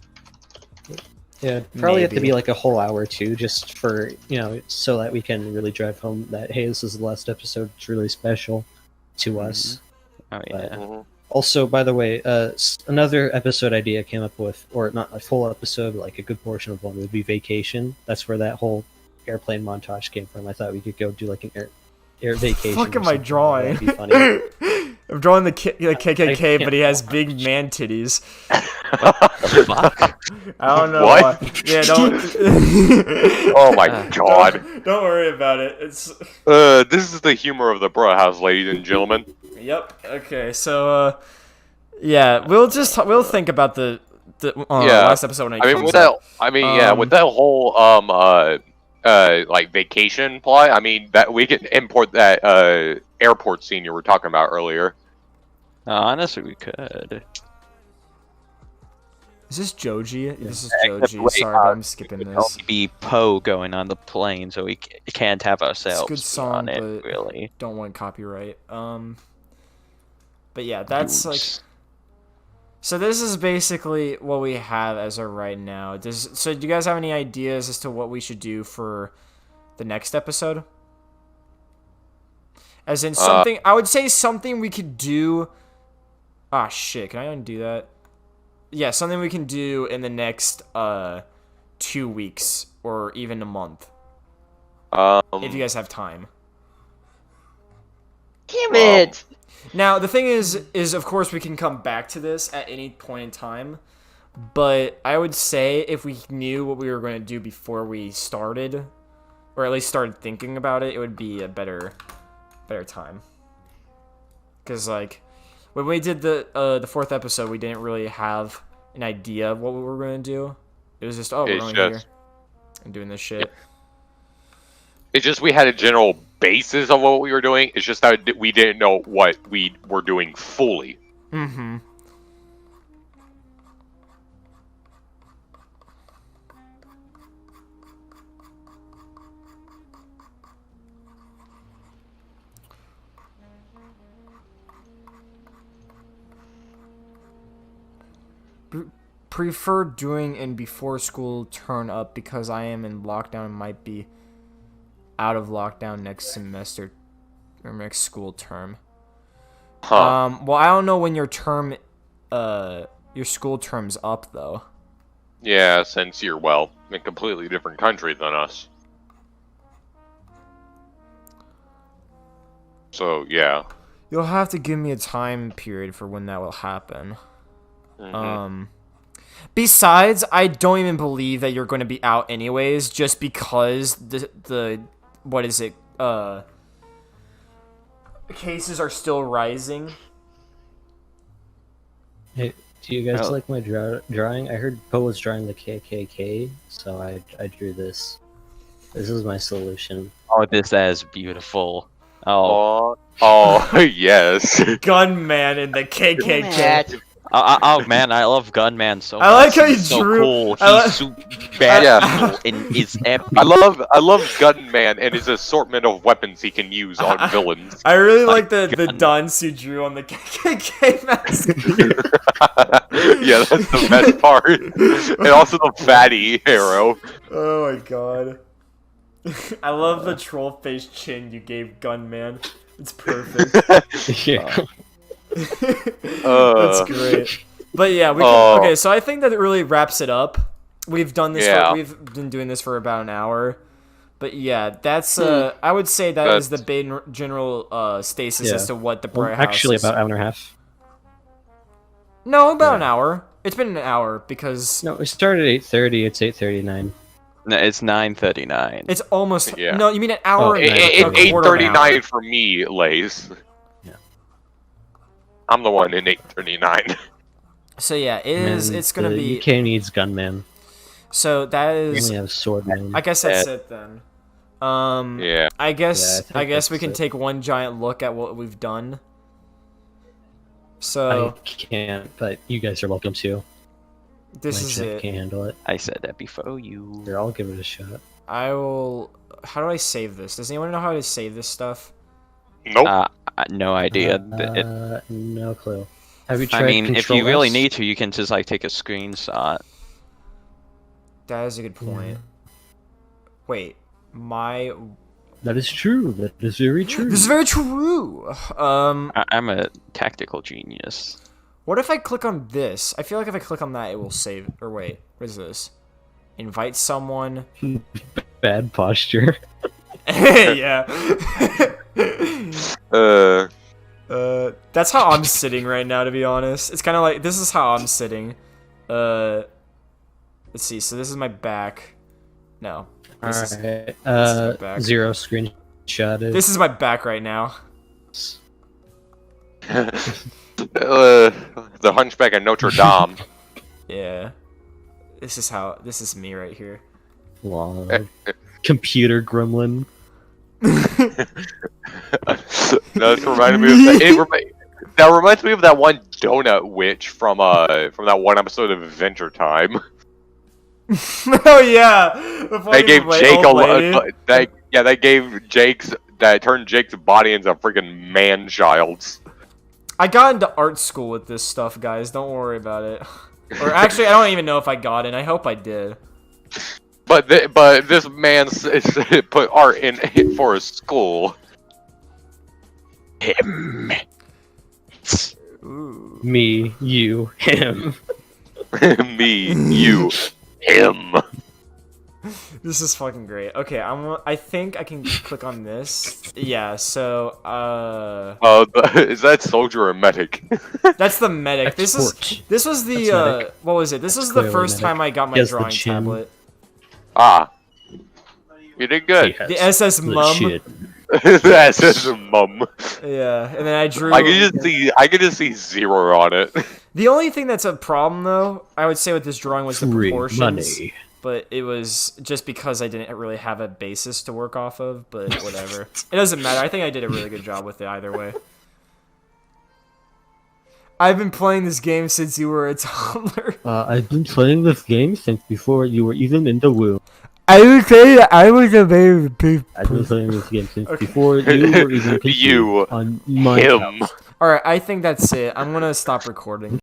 Yeah, probably have to Maybe. be like a whole hour too, just for so that we can really drive home that hey, this is the last episode. It's really special to us. Oh But- yeah. Mhm. Also, by the way, another episode idea I came up with, or not a full episode, but like a good portion of one would be Vacation. That's where that whole airplane montage came from. I thought we could go do like an air vacation. Fuck or am I something. drawing? That'd be funny. I'm drawing the KKK, can't but he has draw. big man titties. Fuck. I don't know. What? why. Yeah, don't. Oh my god. Don't worry about it. It's. This is the humor of the Bro House, ladies and gentlemen. Yep. Okay. So, yeah, we'll think about the Yeah. last episode when it I mean, comes with out. that, yeah, with that whole like vacation plot. I mean, that we can import that airport scene you were talking about earlier. Honestly, we could. Is this Joji? This is Except Joji. wait, Sorry, but I'm skipping It'd this. only be Poe going on the plane, so we can't have ourselves good be song, on it, but- really. Don't want copyright. But yeah, that's like. Oops. So this is basically what we have as of right now. So do you guys have any ideas as to what we should do for the next episode? As in something, I would say something we could do. Ah, shit! Can I undo that? Yeah, something we can do in the next 2 weeks or even a month if you guys have time. Damn it! Now, the thing is of course we can come back to this at any point in time, but I would say if we knew what we were going to do before we started, or at least started thinking about it, it would be a better time. Because, like, when we did the fourth episode, we didn't really have an idea of what we were going to do. It was just, oh, we're It's going just- here and doing this shit. It's just we had a general basis of what we were doing. It's just that we didn't know what we were doing fully. Mm-hmm. Prefer doing in before school turn up because I am in lockdown and might be out of lockdown next semester or next school term. Huh. Well, I don't know when your school term's up though. Yeah, since you're, well, in a completely different country than us. So, yeah. You'll have to give me a time period for when that will happen. Mhm. Besides, I don't even believe that you're going to be out anyways, just because the what is it? Cases are still rising. Do you guys Oh. like my drawing? I heard Poe was drawing the KKK, so I drew this. This is my solution. Oh, this is beautiful. Oh, Oh, yes. Gunman in the KKK. oh man, I love Gunman so much. I like how you He's so drew- cool. I like- He's super bad Yeah. and is epic. I love Gunman and his assortment of weapons he can use on villains. I really like the gun. dunce you drew on the KKK mask. Yeah, that's the best part. And also the fatty arrow. Oh my god. I love the troll face chin you gave Gunman. It's perfect. Yeah. That's great. But yeah, we can, okay, so I think that it really wraps it up. We've done this Yeah. we've been doing this for about an hour. But yeah, that's I would say that is the general stasis Yeah. as to what the Well, Bright House actually, is. about an hour and a half. No, about an hour. It's been an hour because No, we started at 8:30. It's 8:39. No, it's 9:39. it's almost Yeah. no. You mean an hour? Oh, and it- a It's quarter of an hour. 8:39 for me, Lays. Yeah. I'm the one in 8:39. So yeah, it's gonna the be. UK needs gunman. So that We is. only have swordman. I guess that's it then. Yeah. I guess Yeah, I think we that's can it. take one giant look at what we've done. So I can't, but you guys are welcome to. this My is chef it. can't handle it. I said that before you. Here, I'll give it a shot. I will. How do I save this? Does anyone know how to save this stuff? Nope. No idea. No clue. Have you tried I mean, if Control you really S? need to, you can just like take a screenshot. That is a good point. Wait, my. That is true. That is very true. This is very true. I'm a tactical genius. What if I click on this? I feel like if I click on that, it will save. Or wait, what is this? Invite someone. Bad posture. Yeah. That's how I'm sitting right now, to be honest. It's kind of like, this is how I'm sitting. Let's see, so this is my back. No. This is Alright. back. Zero screenshotted. This is my back right now. The Hunchback of Notre Dame. Yeah. This is me right here. Long. Computer gremlin. That's reminded me of that reminds me of that one donut witch from that one episode of Adventure Time. Oh yeah. The They gave fucking Jake old lady. that turned Jake's body into a freaking man-child's. I got into art school with this stuff, guys. Don't worry about it. Or actually, I don't even know if I got in. I hope I did. But this man put art in it for his school. Him. Ooh. Me, you, him. Me, you, him. This is fucking great. Okay, I think I can click on this. Yeah, so Is that soldier or medic? that's the medic. This Export. was the That's medic. what was it? This was the Clearly first medic. time I got He my has the drawing chin. tablet. Ah, you did good. He The has SS the mum. shit. That's just a mum. Yeah, and then I drew I can just see zero on it. The only thing that's a problem though, I would say with this drawing was the Free proportions. money. But it was just because I didn't really have a basis to work off of, but whatever. It doesn't matter. I think I did a really good job with it either way. I've been playing this game since you were a toddler. I've been playing this game since before you were even in the womb. I would say that I was a very big I've been playing this game since Okay. before you were even You, on my him. house. Alright, I think that's it. I'm gonna stop recording.